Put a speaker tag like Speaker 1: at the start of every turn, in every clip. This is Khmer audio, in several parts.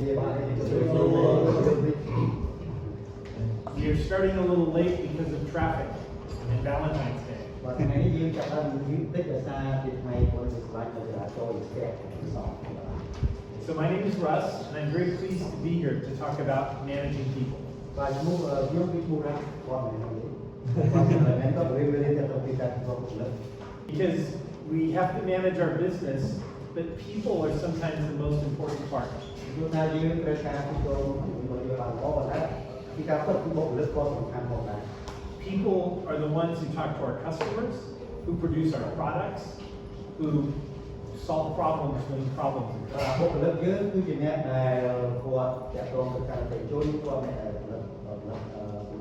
Speaker 1: We are starting a little late because of traffic and Valentine's Day.
Speaker 2: Và ngày nay dương chặt lên dương tích là xa thì ngày của sự lại là cho ý kẹt sòng.
Speaker 1: So my name is Russ, and I'm very pleased to be here to talk about managing people.
Speaker 2: Và mua dương biết mua ra con này nó đi. Nên có người về để tập kita không được.
Speaker 1: Because we have to manage our business, but people are sometimes the most important part.
Speaker 2: Chúng ta dương ra xa thì cho người làm có và đó kita có cái bộ lực con sòng tham một này.
Speaker 1: People are the ones who talk to our customers, who produce our products, who solve problems when problems occur.
Speaker 2: Bộ lực dưới cứ chỉ nghe này của chặt con tất cả để chui qua này lực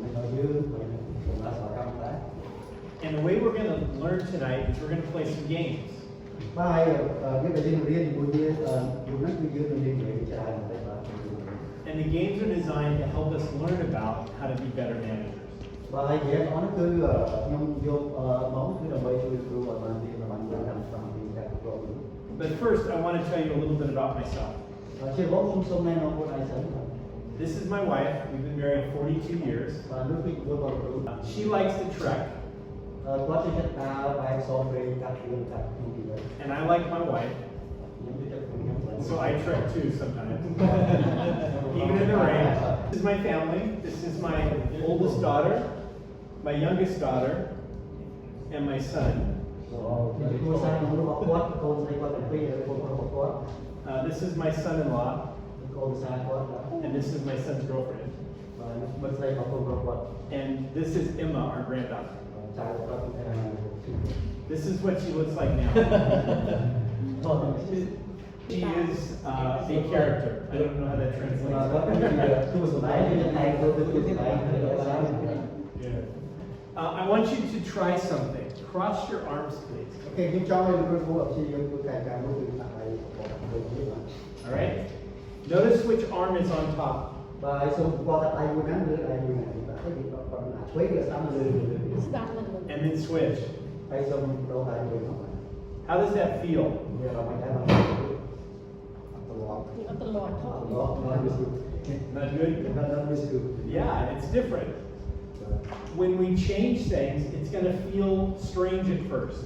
Speaker 2: mình nói dưới mình là sao cam đấy.
Speaker 1: And the way we're going to learn tonight is we're going to play some games.
Speaker 2: Bài cái cái riêng riêng của dưới dùng nó cứ dưới riêng để trả một cái bài.
Speaker 1: And the games are designed to help us learn about how to be better managers.
Speaker 2: Và hay dễ nó cứ nhung vô món cứ là bây giờ và bạn đi là bạn làm thì các pro.
Speaker 1: But first, I want to tell you a little bit about myself.
Speaker 2: Trên bóng sông này nó có ai sống.
Speaker 1: This is my wife. We've been married 42 years.
Speaker 2: Và nước bị vô bờ.
Speaker 1: She likes to trek.
Speaker 2: Có thể chất ta bài so về các đường các gì đấy.
Speaker 1: And I like my wife. So I trek too sometimes. Even in the rain. This is my family. This is my oldest daughter, my youngest daughter, and my son. This is my son-in-law, and this is my son's girlfriend. And this is Emma, our granddaughter. This is what she looks like now. She is a character. I don't know how that translates. I want you to try something. Cross your arms, please. All right? Notice which arm is on top. And then switch. How does that feel? Not good? Yeah, it's different. When we change things, it's going to feel strange at first.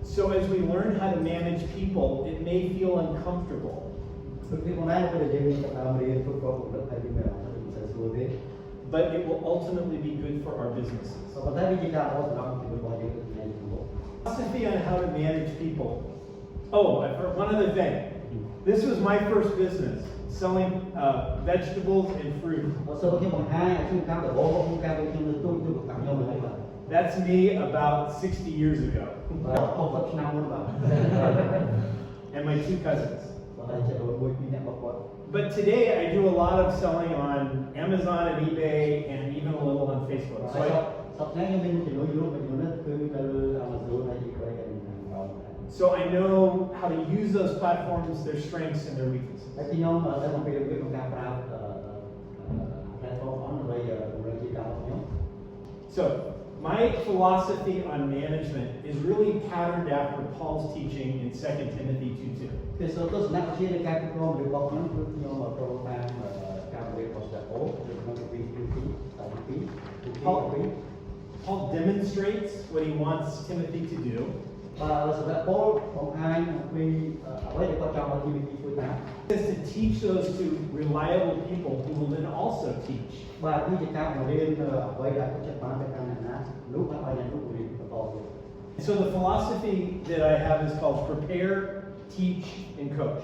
Speaker 1: So as we learn how to manage people, it may feel uncomfortable. But it will ultimately be good for our businesses. Philosophy on how to manage people. Oh, I've heard one other thing. This was my first business, selling vegetables and fruit. That's me about 60 years ago. And my two cousins. But today I do a lot of selling on Amazon and eBay and even a little on Facebook. So I know how to use those platforms, their strengths and their weaknesses. So my philosophy on management is really patterned after Paul's teaching in 2 Timothy 2:2. Paul demonstrates what he wants Timothy to do. Is to teach those to reliable people who will then also teach. So the philosophy that I have is called prepare, teach, and coach.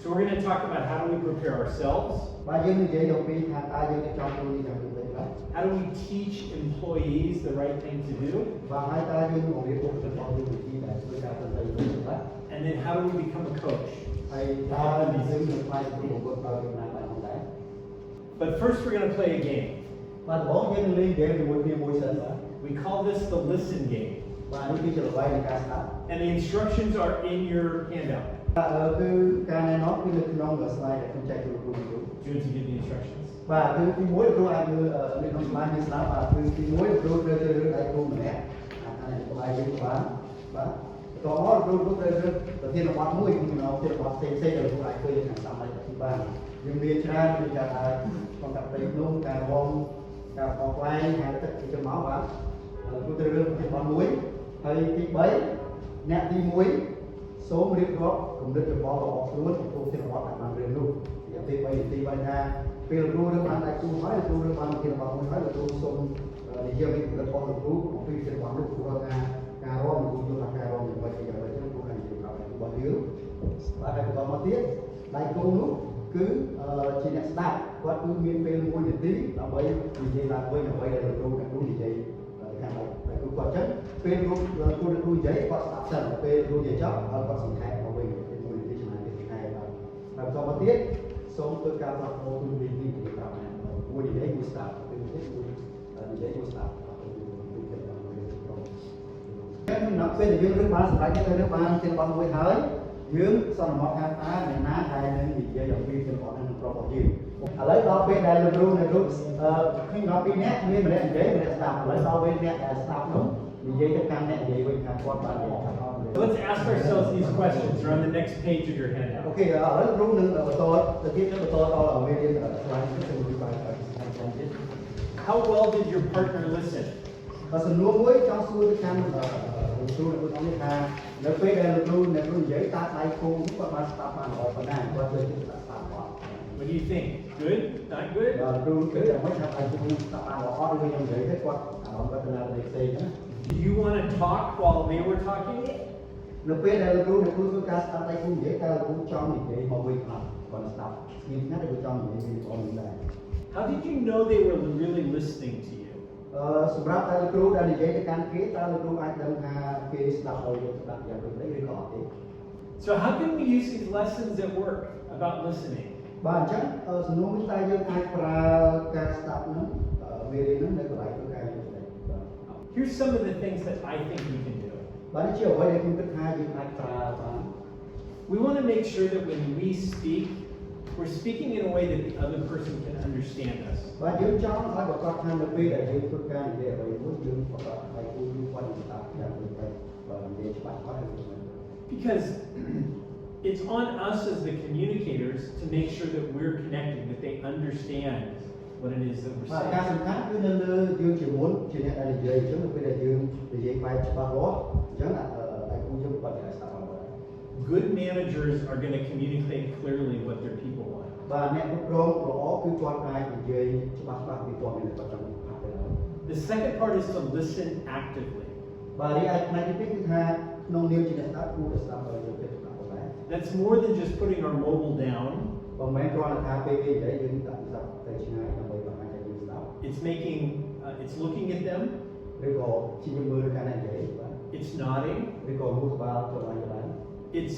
Speaker 1: So we're going to talk about how do we prepare ourselves, how do we teach employees the right thing to do, and then how do we become a coach. But first we're going to play a game. We call this the listen game. And the instructions are in your handout. Do you want to give the instructions?
Speaker 2: và từ cái mối của ai như bên trong mai như sao và từ cái mối của tôi đại cô mẹ anh này có ai như bán có tôi đầu tiên là bán mũi nhưng nó thì là bán xây được lại tôi hàng năm lạiที่บ้านยังมีชนะมีการcòn gặp đây luôn cả bom cả bom quay hay là tất cả trong máu bán tôi thì bán muối hay cái bấy nẹt đi muối số liệt đó cũng được cho bò bò xuống tôi thì nó bán làm riêng luôn thì bây ra vì là tôi đang tại tôi nói là tôi đang bán thì là nói là tôi xong để giờ mình là con đượcรู้ของพี่เป็นความรู้củaการร้องกูอยู่ทางการร้องอย่างไรอย่างไรที่กูให้อยู่กับกูบอกเยอะvà đây còn một tiết đại cô lúc cứ chỉ nhận start qua cứ miền bên mua nhiệt tí là bây gì là bây giờ bây giờ tôi đang đúng gì vậy hàng này đại cô quan chất bên lúc tôi được đuôi giấy qua start sân bên đuôi giấy chót qua sinh thái của mình bên mua nhiệt tí chẳng hạn cái này là còn một tiết xong tôi cao vào ô tôi đi đi để làm này mua nhiệt giấy mua start bên nhiệt giấy mua start nó bên là dương nước bán sạch cái nước bán trên bán muối hới dương xong họ khai phá này ná hai nên bị dây dòng viên trên bọn anh pro bảo gì lấy đó bên đây luôn này luôn khi nó bị nét như mình để chế mình start lấy sau bên nét start đúng bị dây cái căn nét dây bên căn quan bán để
Speaker 1: Let's ask ourselves these questions. They're on the next page of your handout.
Speaker 2: ok ở luôn nữa ở tôi từ tiếp đến tôi ở bên đây là slide cái từng bài
Speaker 1: How well did your partner listen?
Speaker 2: và sự nuôi muối trong xuôi cái căn tôi là tôi nói là nếu bây giờ luôn là luôn giấy ta tay cô cũng có bao start bàn ở phần này qua chơi cái start bàn
Speaker 1: What do you think? Good? Not good?
Speaker 2: luôn cái là mấy thằng anh cũng start bàn ở đây trong giấy hết qua nó có thể là để xây nhá.
Speaker 1: Do you want to talk while they were talking?
Speaker 2: Nếu bây giờ luôn là tôi có start tay cô giấy ta cũng cho mình giấy mà quên còn start nhưng nó được cho mình giấy còn mình này.
Speaker 1: How did you know they were really listening to you?
Speaker 2: សម្រាប់តែលោកគ្រូដែលនិយាយទៅកាន់គេតើលោកគ្រូអាចដឹងថាគេស្ដាប់ដោយស្ដាប់យ៉ាងដូចនេះឬក៏អត់ទេ
Speaker 1: So how can we use these lessons at work about listening?
Speaker 2: បាទអញ្ចឹងសំណួរនេះតើយើងអាចប្រើការស្ដាប់ហ្នឹងមេរៀនហ្នឹងនៅកន្លែងធ្វើការយើងទេបាទ
Speaker 1: Here's some of the things that I think we can do.
Speaker 2: បាទនេះជាអ្វីដែលខ្ញុំគិតថាយើងអាចប្រើបាន
Speaker 1: We want to make sure that when we speak, we're speaking in a way that the other person can understand us.
Speaker 2: បាទយើងចង់ឲ្យប្រកបថានៅពេលដែលយើងធ្វើការនិយាយអ្វីមួយយើងប្រកបឲ្យគូយើងគាត់ស្ដាប់យ៉ាងដូចតែបាទនិយាយច្បាស់ៗហើយ
Speaker 1: Because it's on us as the communicators to make sure that we're connecting, that they understand what it is that we're
Speaker 2: បាទការ
Speaker 1: saying.
Speaker 2: សំខាន់គឺនៅលើយើងជាមុនជាអ្នកដែលនិយាយអញ្ចឹងនៅពេលដែលយើងនិយាយបែបច្បាស់លាស់អញ្ចឹងឲ្យគូយើងគាត់អាចស្ដាប់បាន
Speaker 1: Good managers are going to communicate clearly what their people want.
Speaker 2: បាទអ្នកគ្រប់គ្រងល្អគឺគាត់អាចនិយាយច្បាស់ពីព័ត៌មានដែលគាត់ចង់ផ្អាប់ទៅហើយ
Speaker 1: The second part is to listen actively.
Speaker 2: បាទរីឯផ្នែកទី2គឺថាក្នុងនាមជាអ្នកស្ដាប់គួរតែស្ដាប់ដោយយកចិត្តទុកដាក់ផងដែរ
Speaker 1: That's more than just putting our mobile down.
Speaker 2: បើមិនមែនគ្រាន់តែថាពេលគេនិយាយយើងដាក់ស្ដាប់ទៅឆ្ងាយដើម្បីបង្ហាញថាយើងស្ដាប់
Speaker 1: It's looking at them.
Speaker 2: ឬក៏ជាយើងមើលការនិយាយបាទ
Speaker 1: It's nodding.
Speaker 2: ឬក៏លូកក្បាលទៅឡើងទៅឡើង
Speaker 1: It's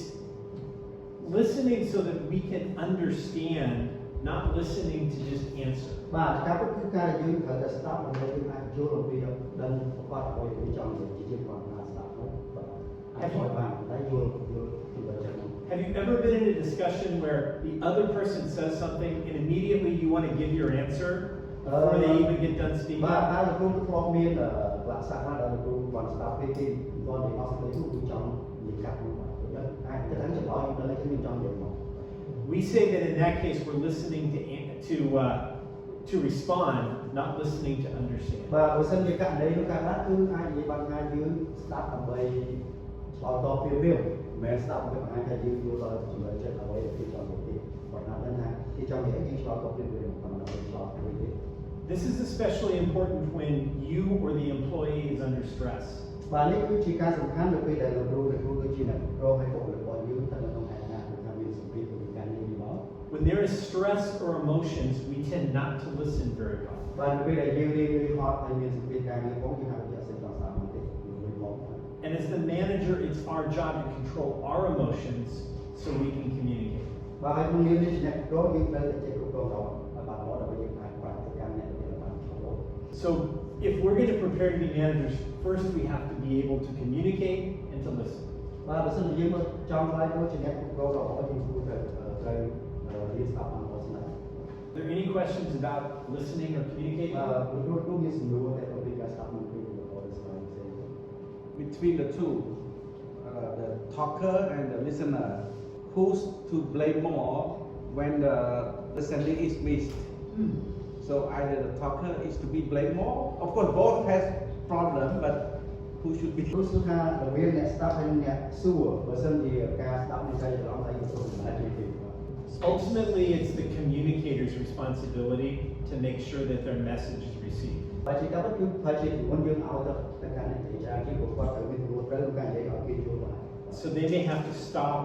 Speaker 1: listening so that we can understand, not listening to just answer.
Speaker 2: បាទការពិតគឺការដែលយើងត្រូវតែស្ដាប់ដើម្បីយើងអាចយល់អំពីដឹងប្រកបដោយយើងចង់និយាយជាគាត់ថាស្ដាប់នោះបាទអាចជួយបានតែយល់ពីចិត្តនោះ
Speaker 1: Have you ever been in a discussion where the other person says something and immediately you want to give your answer before they even get done speaking?
Speaker 2: បាទតើលោកគ្រូធ្លាប់មានលក្ខណៈដែលលោកគ្រូគាត់ស្ដាប់ពេលគេគាត់និយាយអស់ទៅគឺចង់និយាយកាត់នោះបាទអាចទៅដល់ចម្លើយដល់គេមិនចង់និយាយមក
Speaker 1: We say that in that case we're listening to respond, not listening to understand.
Speaker 2: បាទបើសិនជាករណីនោះកើតឡើងគឺអាចនិយាយបានថាយើងស្ដាប់ដើម្បីឆ្លើយតបពីវាមិនមែនស្ដាប់ដើម្បីបង្ហាញថាយើងយល់ដល់ចំណុចចិត្តអ្វីដែលគេចង់និយាយគាត់ថាដឹងថាគេចង់និយាយយើងឆ្លើយតបពីវាមិនមែនឆ្លើយពីវា
Speaker 1: This is especially important when you or the employee is under stress.
Speaker 2: បាទនេះគឺជាការសំខាន់នៅពេលដែលលោកគ្រូគឺជាអ្នកគ្រប់គ្រងឲ្យបុគ្គលិករបស់យើងទៅក្នុងហេតុការណ៍ថាមានសម្ពាធពីការងារនេះមក
Speaker 1: When there is stress or emotions, we tend not to listen very well.
Speaker 2: បាទនៅពេលដែលយើងរៀនហត់ហើយមានសម្ពាធការងារផងយើងហាក់ជាអត់ស្គាល់ស្ដាប់បន្តិចមួយមក
Speaker 1: And as the manager, it's our job to control our emotions so we can communicate.
Speaker 2: បាទហើយក្នុងនាមជាអ្នកគ្រប់គ្រងយើងត្រូវតែចេះគ្រប់គ្រងដល់បាទមកដើម្បីយើងអាចប្រើទៅការងារដែលបានឆ្លង
Speaker 1: So if we're going to prepare to be managers, first we have to be able to communicate and to listen.
Speaker 2: បាទបើសិនជាយើងចង់ខ្លាយមកជាអ្នកគ្រប់គ្រងល្អយើងគួរត្រូវរៀនស្ដាប់បានល្អស្នា
Speaker 1: Are there any questions about listening or communicating?
Speaker 2: លោកមានសំណួរតែពីការស្ដាប់នឹងពីលោកអរស្មានផ្សេង
Speaker 3: between the two, the talker and the listener, who's to blame more when the listening is missed? So either the talker is to be blamed more. Of course, both has problem, but who should be?
Speaker 2: ព្រោះគឺថារវាងអ្នកស្ដាប់ហើយអ្នកសួរបើសិនជាការស្ដាប់នេះតែច្រឡំតែយើងសូមសម្រាប់ពី
Speaker 1: Ultimately, it's the communicator's responsibility to make sure that their message is received.
Speaker 2: បើជាការពិតគឺបើជាមុនយើងឲ្យទៅកាន់អ្នកទីចាគេក៏គាត់ត្រូវមានរួចត្រូវការនិយាយឲ្យគេយល់បាន
Speaker 1: So they may have to stop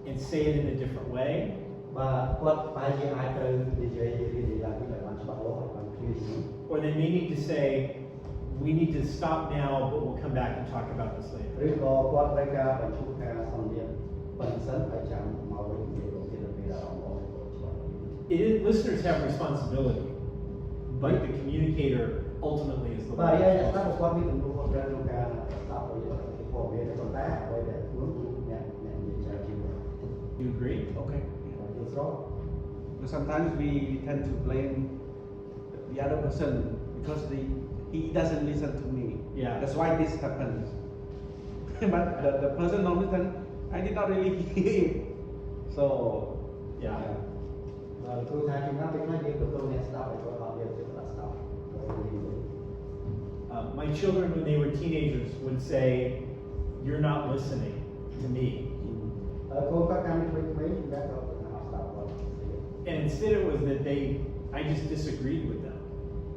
Speaker 1: and say it in a different way.
Speaker 2: បាទគាត់បែរជាអាចត្រូវនិយាយរៀននិយាយឡើងបានច្បាស់លាស់បានគ្លៀរជាង
Speaker 1: Or they may need to say, we need to stop now, but we'll come back and talk about this later.
Speaker 2: ឬក៏គាត់ត្រូវការបញ្ឈប់ការសន្ទនាប៉ុន្តែសិនហើយចាំមកវិញនិយាយទៅទៀតទៅពេលដល់អស់ច្បាស់
Speaker 1: Listeners have responsibility, but the communicator ultimately is the
Speaker 2: បាទ
Speaker 1: one.
Speaker 2: ហើយអ្នកស្ដាប់គាត់មានទំនួលខុសត្រូវក្នុងការស្ដាប់ឲ្យព័ត៌មានប៉ុន្តែអ្វីដែលខ្លួនគឺអ្នកនិយាយជាង
Speaker 1: You agree?
Speaker 3: Okay.
Speaker 2: យល់ស្រប
Speaker 3: But sometimes we tend to blame the other person because he doesn't listen to me.
Speaker 1: Yeah.
Speaker 3: That's why this happens. But the person don't listen. I did not really hear it. So
Speaker 1: Yeah.
Speaker 2: បាទគ្រូថាជំនាន់ពេលខ្លះយើងទទួលអ្នកស្ដាប់ឲ្យគាត់អត់យកទៅស្ដាប់
Speaker 1: My children, when they were teenagers, would say, "You're not listening to me."
Speaker 2: កូនគាត់កាន់ថ្មីៗជំនាន់គាត់ថាស្ដាប់គាត់
Speaker 1: And instead it was that I just disagreed with them.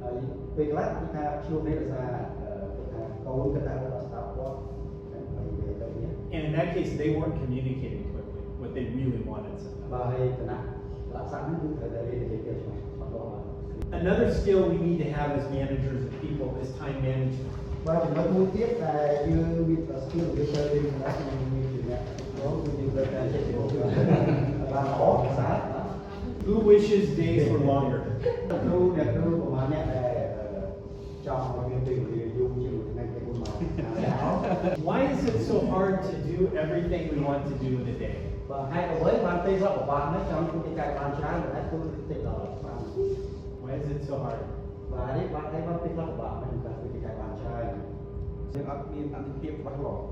Speaker 2: ហើយពេលខ្លះគឺថាជួបនេះដោយសារគឺថាកូនគាត់ថាគាត់ស្ដាប់គាត់ហើយនិយាយទៅនេះ
Speaker 1: And in that case, they weren't communicating clearly what they really wanted sometimes.
Speaker 2: បាទហើយគណៈលក្ខណៈនេះគឺត្រូវតែរៀននិយាយទៅច្បាស់លាស់
Speaker 1: Another skill we need to have as managers of people is time management.
Speaker 2: បាទចំណុចមួយទៀតដែលយើងមានប្រសិទ្ធភាពយើងត្រូវរៀនដល់ក្នុងមានជំនាញនោះគឺយើងត្រូវតែចេះទៅបានល្អស្អាត
Speaker 1: Who wishes days were longer?
Speaker 2: គ្រូអ្នកគ្រូប្រហែលអ្នកដែលចង់ឲ្យមានពេលវេលាយូរជាងថ្ងៃទី1 ម៉ោង
Speaker 1: Why is it so hard to do everything we want to do in a day?
Speaker 2: បាទហើយអ្វីបានពេលគាត់ពិបាកណាស់ចង់ធ្វើទីកាយបានច្រើនតែគឺតិចដល់បាន
Speaker 1: Why is it so hard?
Speaker 2: បាទនេះបានហើយបានពេលគាត់ពិបាកមិនបានធ្វើទីកាយបានច្រើន
Speaker 3: យើងអត់មានអតិភិបច្បាស់លាស់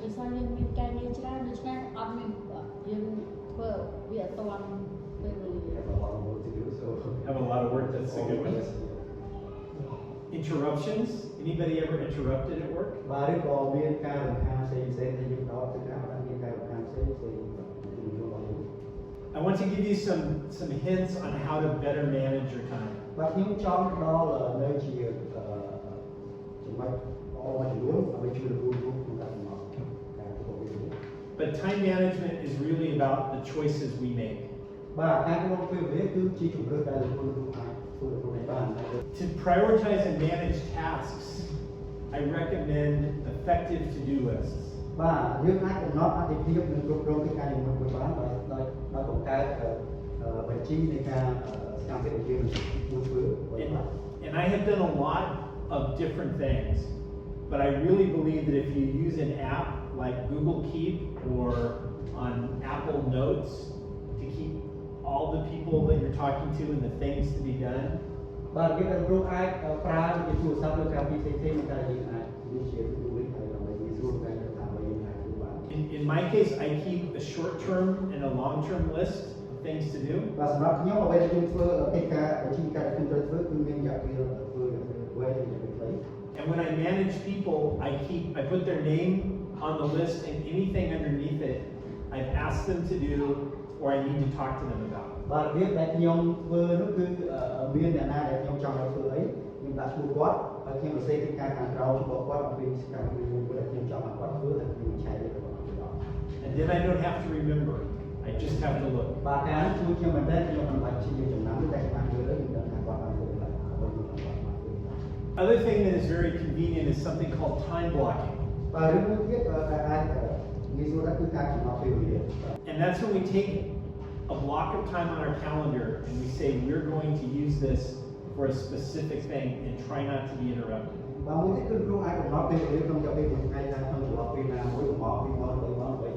Speaker 4: ដោយសារយើងមានការងារច្រើនដូច្នេះអត់មានយើងធ្វើវាអត់ទាន់ពេលវេលា
Speaker 2: have a lot of work to do so
Speaker 1: Have a lot of work, that's a good one. Interruptions? Anybody ever interrupted at work?
Speaker 2: បាទឬក៏មានការរំខានផ្សេងៗដែលយើងដល់ទៅការបានមានការរំខានផ្សេងៗទៅរបស់យើង
Speaker 1: I want to give you some hints on how to better manage your time.
Speaker 2: បាទខ្ញុំចង់ដល់នៅជាចំណុចល្អមួយចំនួនដើម្បីជួយលោកគ្រូក្នុងការកំណត់ការធ្វើវា
Speaker 1: But time management is really about the choices we make.
Speaker 2: បាទការគ្រប់គ្រងពេលវេលាគឺជាជំរឿនដែលលោកគ្រូអាចធ្វើខ្លួនឯងបាន
Speaker 1: To prioritize and manage tasks, I recommend effective to-do lists.
Speaker 2: បាទយើងអាចកំណត់អតិភិបនិងគ្រប់គ្រងកិច្ចការនីមួយៗបានដោយបង្កើតបញ្ជីនៃការសកម្មភាពដែលយើងmuốnធ្វើ
Speaker 1: And I have done a lot of different things, but I really believe that if you use an app like Google Keep or on Apple Notes to keep all the people that you're talking to and the things to be done,
Speaker 2: បាទយើងអាចរួមអាចប្រើវិធីទូរស័ព្ទឬកម្មវិធីផ្សេងៗក្នុងការយើងអាចនិយាយទៅវិញហើយដើម្បីងាយស្រួលក្នុងការថាយើងអាចធ្វើបាន
Speaker 1: in my case, I keep a short-term and a long-term list of things to do.
Speaker 2: បាទសម្រាប់ខ្ញុំអ្វីដែលខ្ញុំធ្វើកិច្ចការវិធីការខ្ញុំត្រូវធ្វើគឺមានរយៈពេលធ្វើវែងរយៈពេលខ្លី
Speaker 1: And when I manage people, I put their name on the list and anything underneath it, I've asked them to do or I need to talk to them about.
Speaker 2: បាទរបៀបដែលខ្ញុំធ្វើនោះគឺមានអ្នកណាដែលខ្ញុំចង់ឲ្យធ្វើអីខ្ញុំដាក់ឈ្មោះគាត់ហើយខ្ញុំសរសេរកិច្ចការខាងក្រោមរបស់គាត់អំពីសកម្មភាពមួយដែលខ្ញុំចង់ឲ្យគាត់ធ្វើហើយខ្ញុំឆែកទៅគាត់
Speaker 1: And then I don't have to remember. I just have to look.
Speaker 2: បាទការជួយខ្ញុំមែនតើខ្ញុំមិនបាច់ជាចំណាំតែខ្ញុំមើលទៅខ្ញុំដឹងថាគាត់បានធ្វើอะไรហើយខ្ញុំបានធ្វើ
Speaker 1: Other thing that is very convenient is something called time blocking.
Speaker 2: បាទរឿងមួយទៀតដែលអាចងាយស្រួលដែរគឺការកំណត់ពេលវេលា
Speaker 1: And that's when we take a block of time on our calendar and we say we're going to use this for a specific thing and try not to be interrupted.
Speaker 2: បាទមួយទៀតគឺគ្រូអាចកំណត់ពេលវេលាក្នុងរយៈពេលមួយថ្ងៃថាក្នុងចន្លោះពេលណាមួយម៉ោង2ម៉ោង3ម៉ោងដើម្បី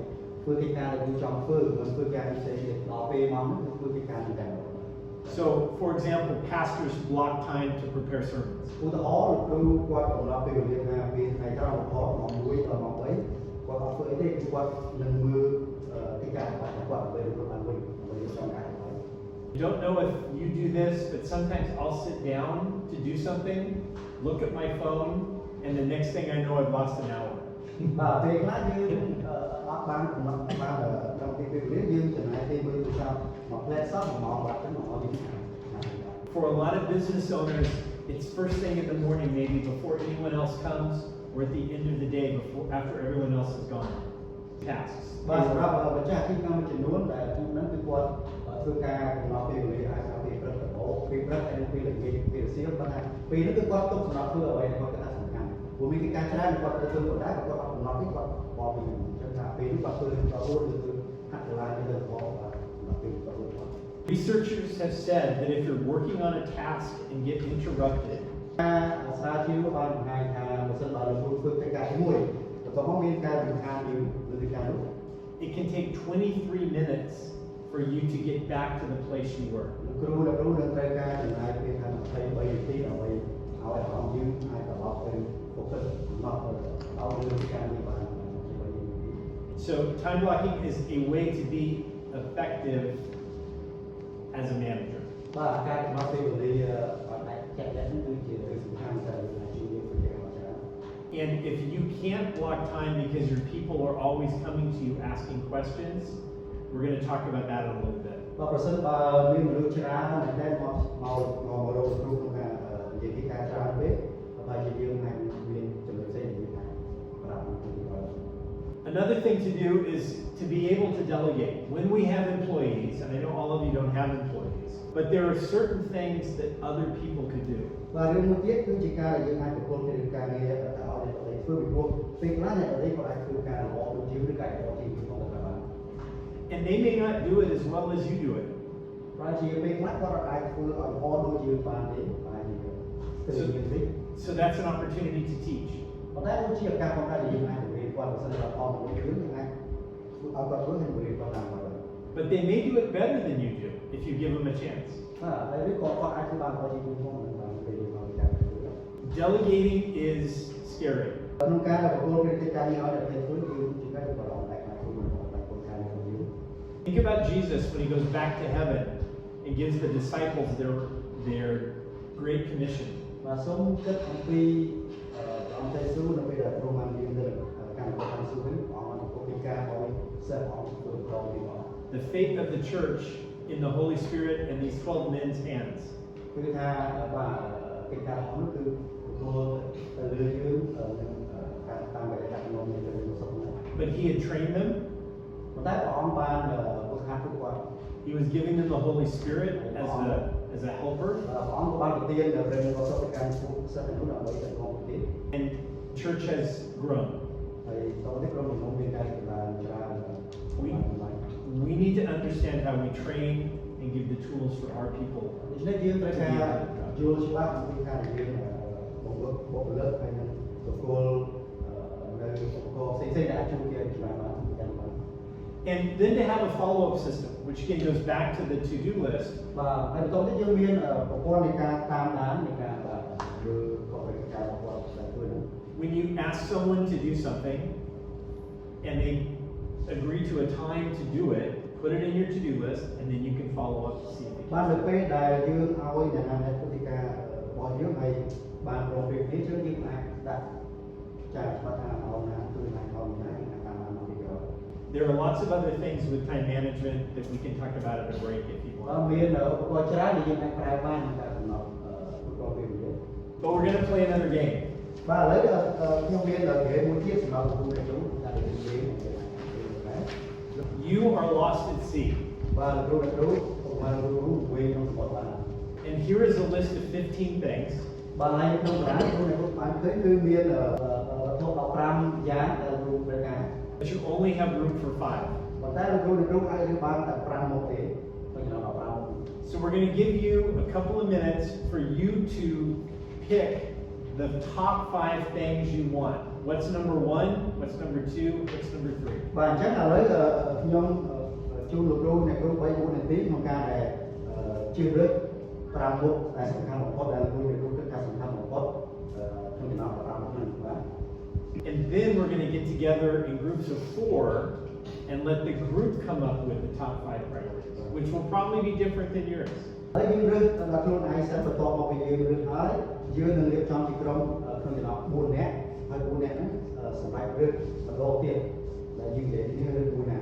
Speaker 2: ធ្វើកិច្ចការដែលយើងចង់ធ្វើមិនធ្វើការផ្សេងទៀតដល់ពេលម៉ោងនោះគឺធ្វើកិច្ចការនេះតែម្ដង
Speaker 1: And, and I don't have to remember. I just have to look.
Speaker 2: បាទហើយ
Speaker 1: So, for example, pastors block time to prepare sermons.
Speaker 2: ឧទាហរណ៍លោកគ្រូគាត់កំណត់ពេលវេលាថាពេលថ្ងៃក្រោយមកម៉ោង1ដល់ម៉ោង3គាត់អត់ធ្វើអីទេគឺគាត់នឹងមើលកិច្ចការរបស់គាត់ដើម្បីរកបានវិញដើម្បីស្តង់ការរបស់
Speaker 1: I don't know if you do this, but sometimes I'll sit down to do something, look at my phone, and the next thing I know I've lost an hour.
Speaker 2: បាទពេលខ្លះយើងអត់បានកំណត់បានដល់ពេលវេលាយើងចំណាយពេលមើលទូរស័ព្ទមកផ្លែសោះមកបាត់ទៅមកយើង
Speaker 1: For a lot of business owners, it's first thing in the morning, maybe before anyone else comes, or at the end of the day, before after everyone else is gone. Tasks.
Speaker 2: បាទសម្រាប់ម្ចាស់ទីកម្មចំនួនដែលហ្នឹងគឺគាត់ធ្វើការកំណត់ពេលវេលាអាចថាពេលព្រឹកដំបូងពេលព្រឹកហើយពេលល្ងាចពេលសៀលប៉ុន្តែពេលនេះគឺគាត់ទុកសម្រាប់ធ្វើអ្វីដែលគាត់គិតថាសំខាន់ព្រោះមានកិច្ចការច្រើនគាត់ត្រូវធ្វើក៏ដែរគាត់អត់កំណត់ទេគាត់បោះពីចឹងថាពេលនេះគាត់ធ្វើរហូតឬគឺហាត់កន្លែងទៅរបស់បាទដល់ពេលគាត់
Speaker 1: Researchers have said that if you're working on a task and get interrupted,
Speaker 2: ការស្រាវជ្រាវបានបង្ហាញថាបើសិនបើលោកធ្វើកិច្ចការមួយបន្ទាប់មកមានការបង្ហាញលើកិច្ចការនោះ
Speaker 1: it can take 23 minutes for you to get back to the place you were.
Speaker 2: គ្រូនឹងត្រូវការចំណាយពេលថា23នាទីដើម្បីឲ្យអារម្មណ៍យើងអាចត្រឡប់ទៅ focus មកដល់លើកិច្ចការនេះបាន
Speaker 1: So time blocking is a way to be effective as a manager.
Speaker 2: បាទការកំណត់ពេលវេលាឲ្យដាច់ចាក់ដាក់នេះគឺជារឿងសំខាន់ដែលជួយយើងធ្វើការច្រើន
Speaker 1: And if you can't block time because your people are always coming to you asking questions, we're going to talk about that in a little bit.
Speaker 2: បើប្រសិនបើមានមនុស្សច្រើនតែមករកគ្រូក្នុងការនិយាយពីការច្រើនពេកបើជាយើងអាចមានចំណុចផ្សេងទៀតថាប្រាប់គ្រូទៅ
Speaker 1: Another thing to do is to be able to delegate. When we have employees, and I know all of you don't have employees, but there are certain things that other people could do.
Speaker 2: បាទរឿងមួយទៀតគឺជាការដែលយើងអាចប្រគល់ទៅការងារឲ្យអ្នកធ្វើពីព្រោះពេលខ្លះអ្នកក៏អាចធ្វើការល្អដូចយើងឬក៏អាចរកទីក្នុងទៅបាន
Speaker 1: And they may not do it as well as you do it.
Speaker 2: ព្រោះជាពេលខ្លះគាត់អាចធ្វើឲ្យល្អដូចយើងបានទេបាទយើងទៅយើងវិញ
Speaker 1: So that's an opportunity to teach.
Speaker 2: ប៉ុន្តែដូចជាឱកាសផងដែរដែលយើងអាចបង្រៀនគាត់បើសិនជាអត់មួយយើងអាចធ្វើឲ្យគាត់ធ្វើហើយបង្រៀនគាត់តាមគាត់
Speaker 1: But they may do it better than you do if you give them a chance.
Speaker 2: បាទហើយឬក៏គាត់អាចធ្វើបានល្អជាងយើងផងនឹងបានពេលយើងមកការធ្វើ
Speaker 1: Delegating is scary.
Speaker 2: ក្នុងការប្រគល់កិច្ចការនេះឲ្យអ្នកធ្វើយើងជាការប្រឡងតែការធ្វើរបស់ការរបស់យើង
Speaker 1: Think about Jesus when he goes back to heaven and gives the disciples their Great Commission.
Speaker 2: បាទសូមគិតអំពីព្រះអង្គយេស៊ូវនៅពេលដែលទ្រង់បានយាងទៅកាន់ព្រះអង្គយេស៊ូវវិញព្រះអង្គបានប្រគល់កិច្ចការឲ្យសិស្សអង្គធ្វើប្រងពីព្រះអង្គ
Speaker 1: The fate of the church in the Holy Spirit and these 12 men's hands.
Speaker 2: គឺថាបាទកិច្ចការរបស់នោះគឺប្រគល់ទៅលើយើងនឹងការតាមរយៈការនាំទៅលើសុខភាព
Speaker 1: But he had trained them.
Speaker 2: ប៉ុន្តែព្រះអង្គបានពុទ្ធហាត់ពួកគាត់
Speaker 1: He was giving them the Holy Spirit as a helper.
Speaker 2: ព្រះអង្គបានប្រទានព្រះរបស់សុខការពួកសិស្សនោះដើម្បីឲ្យមកប្រទេស
Speaker 1: And church has grown.
Speaker 2: ហើយតទៅក្រុមជំនុំមានការច្រើនច្រើន
Speaker 1: We need to understand how we train and give the tools for our people.
Speaker 2: ដូច្នេះយើងត្រូវការយល់ច្បាស់អំពីការរៀនបង្វឹកបុគ្គលិកហើយនឹងប្រគល់នៅឧបករណ៍ផ្សេងៗដែលអាចជួយគេច្រើនបានយ៉ាងបាន
Speaker 1: And then to have a follow-up system, which again goes back to the to-do list.
Speaker 2: បាទហើយបន្តទៀតយើងមានប្រព័ន្ធនៃការតាមដាននៃការបាទលើកលិកការរបស់គាត់ធ្វើនោះ
Speaker 1: When you ask someone to do something and they agree to a time to do it, put it in your to-do list, and then you can follow up to see if they
Speaker 2: បាទ
Speaker 1: can.
Speaker 2: នៅពេលដែលយើងឲ្យអ្នកណាដែលធ្វើកិច្ចការរបស់យើងហើយបានប្រងព្រឹត្តនេះយើងអាចដាក់ចាត់ថាឲ្យណាគឺណាឲ្យណាគឺតាមតាមពីក្រោយ
Speaker 1: There are lots of other things with time management that we can talk about at a break if you
Speaker 2: បាទ
Speaker 1: want.
Speaker 2: មានឧបករណ៍ច្រើនដែលយើងអាចប្រើបានក្នុងការកំណត់ប្រកបពេលវេលា
Speaker 1: But we're going to play another game.
Speaker 2: បាទឥឡូវខ្ញុំមានហ្គេមមួយទៀតសម្រាប់គ្រូអ្នកគ្រូដែលនិយាយ
Speaker 1: You are lost at sea.
Speaker 2: បាទគ្រូអ្នកគ្រូបានគ្រូវិញក្នុងសមុទ្របាន
Speaker 1: And here is a list of 15 things.
Speaker 2: បាទហើយក្នុងតារាងគ្រូអ្នកគ្រូបានឃើញគឺមានវត្ថុ15យ៉ាងដែលគ្រូត្រូវការ
Speaker 1: But you only have room for 5.
Speaker 2: ប៉ុន្តែគ្រូអ្នកគ្រូអាចរើសបានតែ5មកទេក្នុងចំណោម15
Speaker 1: So we're going to give you a couple of minutes for you to pick the top 5 things you want. What's number 1? What's number 2? What's number 3?
Speaker 2: បាទអញ្ចឹងឥឡូវខ្ញុំជួនលោកគ្រូអ្នកគ្រូ3 4នាទីក្នុងការដែល chưa rất Pram Mục là sẵn khăn một phút là luôn để luôn tất cả sẵn khăn một phút trong cái nào là Pram Mục này quá.
Speaker 1: And then we're going to get together in groups of 4 and let the group come up with the top 5 priorities, which will probably be different than yours.
Speaker 2: Đấy những rước là luôn ai sẽ bắt đầu một cái rước hỏi dưới nâng liệp trong cái trong cái nào buồn nét hay buồn nét sẵn lại rước và đầu tiên là như để những rước buồn nét.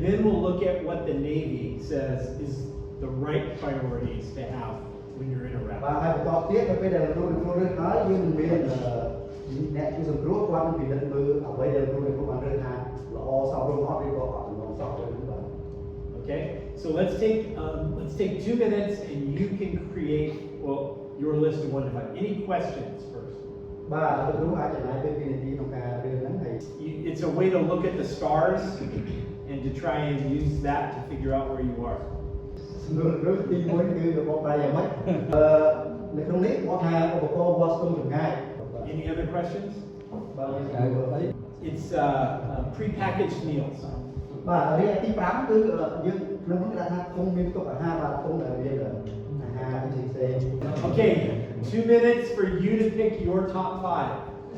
Speaker 1: Then we'll look at what the Navy says is the right priorities to have when you're in
Speaker 2: Và
Speaker 1: Iraq.
Speaker 2: hai đầu tiên là bây giờ luôn rước hỏi dưới nâng liệp nét cái dòng rước quan vì đất mưa ở bây giờ luôn rước quan rước hai là o sau rước họ đi có họ nó sau rước đúng không?
Speaker 1: Okay, so let's take 2 minutes and you can create your list of 1 to 5. Any questions first?
Speaker 2: Ba đúng ai chẳng ai bên kia thì trong cả rước nắng này.
Speaker 1: It's a way to look at the stars and to try and use that to figure out where you are.
Speaker 2: Rước đi muốn cứ được một bài mất. Nếu không biết có hai có một qua sông được ngay.
Speaker 1: Any other questions?
Speaker 2: Bao nhiêu cái đấy.
Speaker 1: It's prepackaged meals.
Speaker 2: Và ở đây tí bám cứ nhưng nó muốn là không liên tục ở hai và không ở đây là hai cái gì xe.
Speaker 1: Okay, 2 minutes for you to pick your top 5.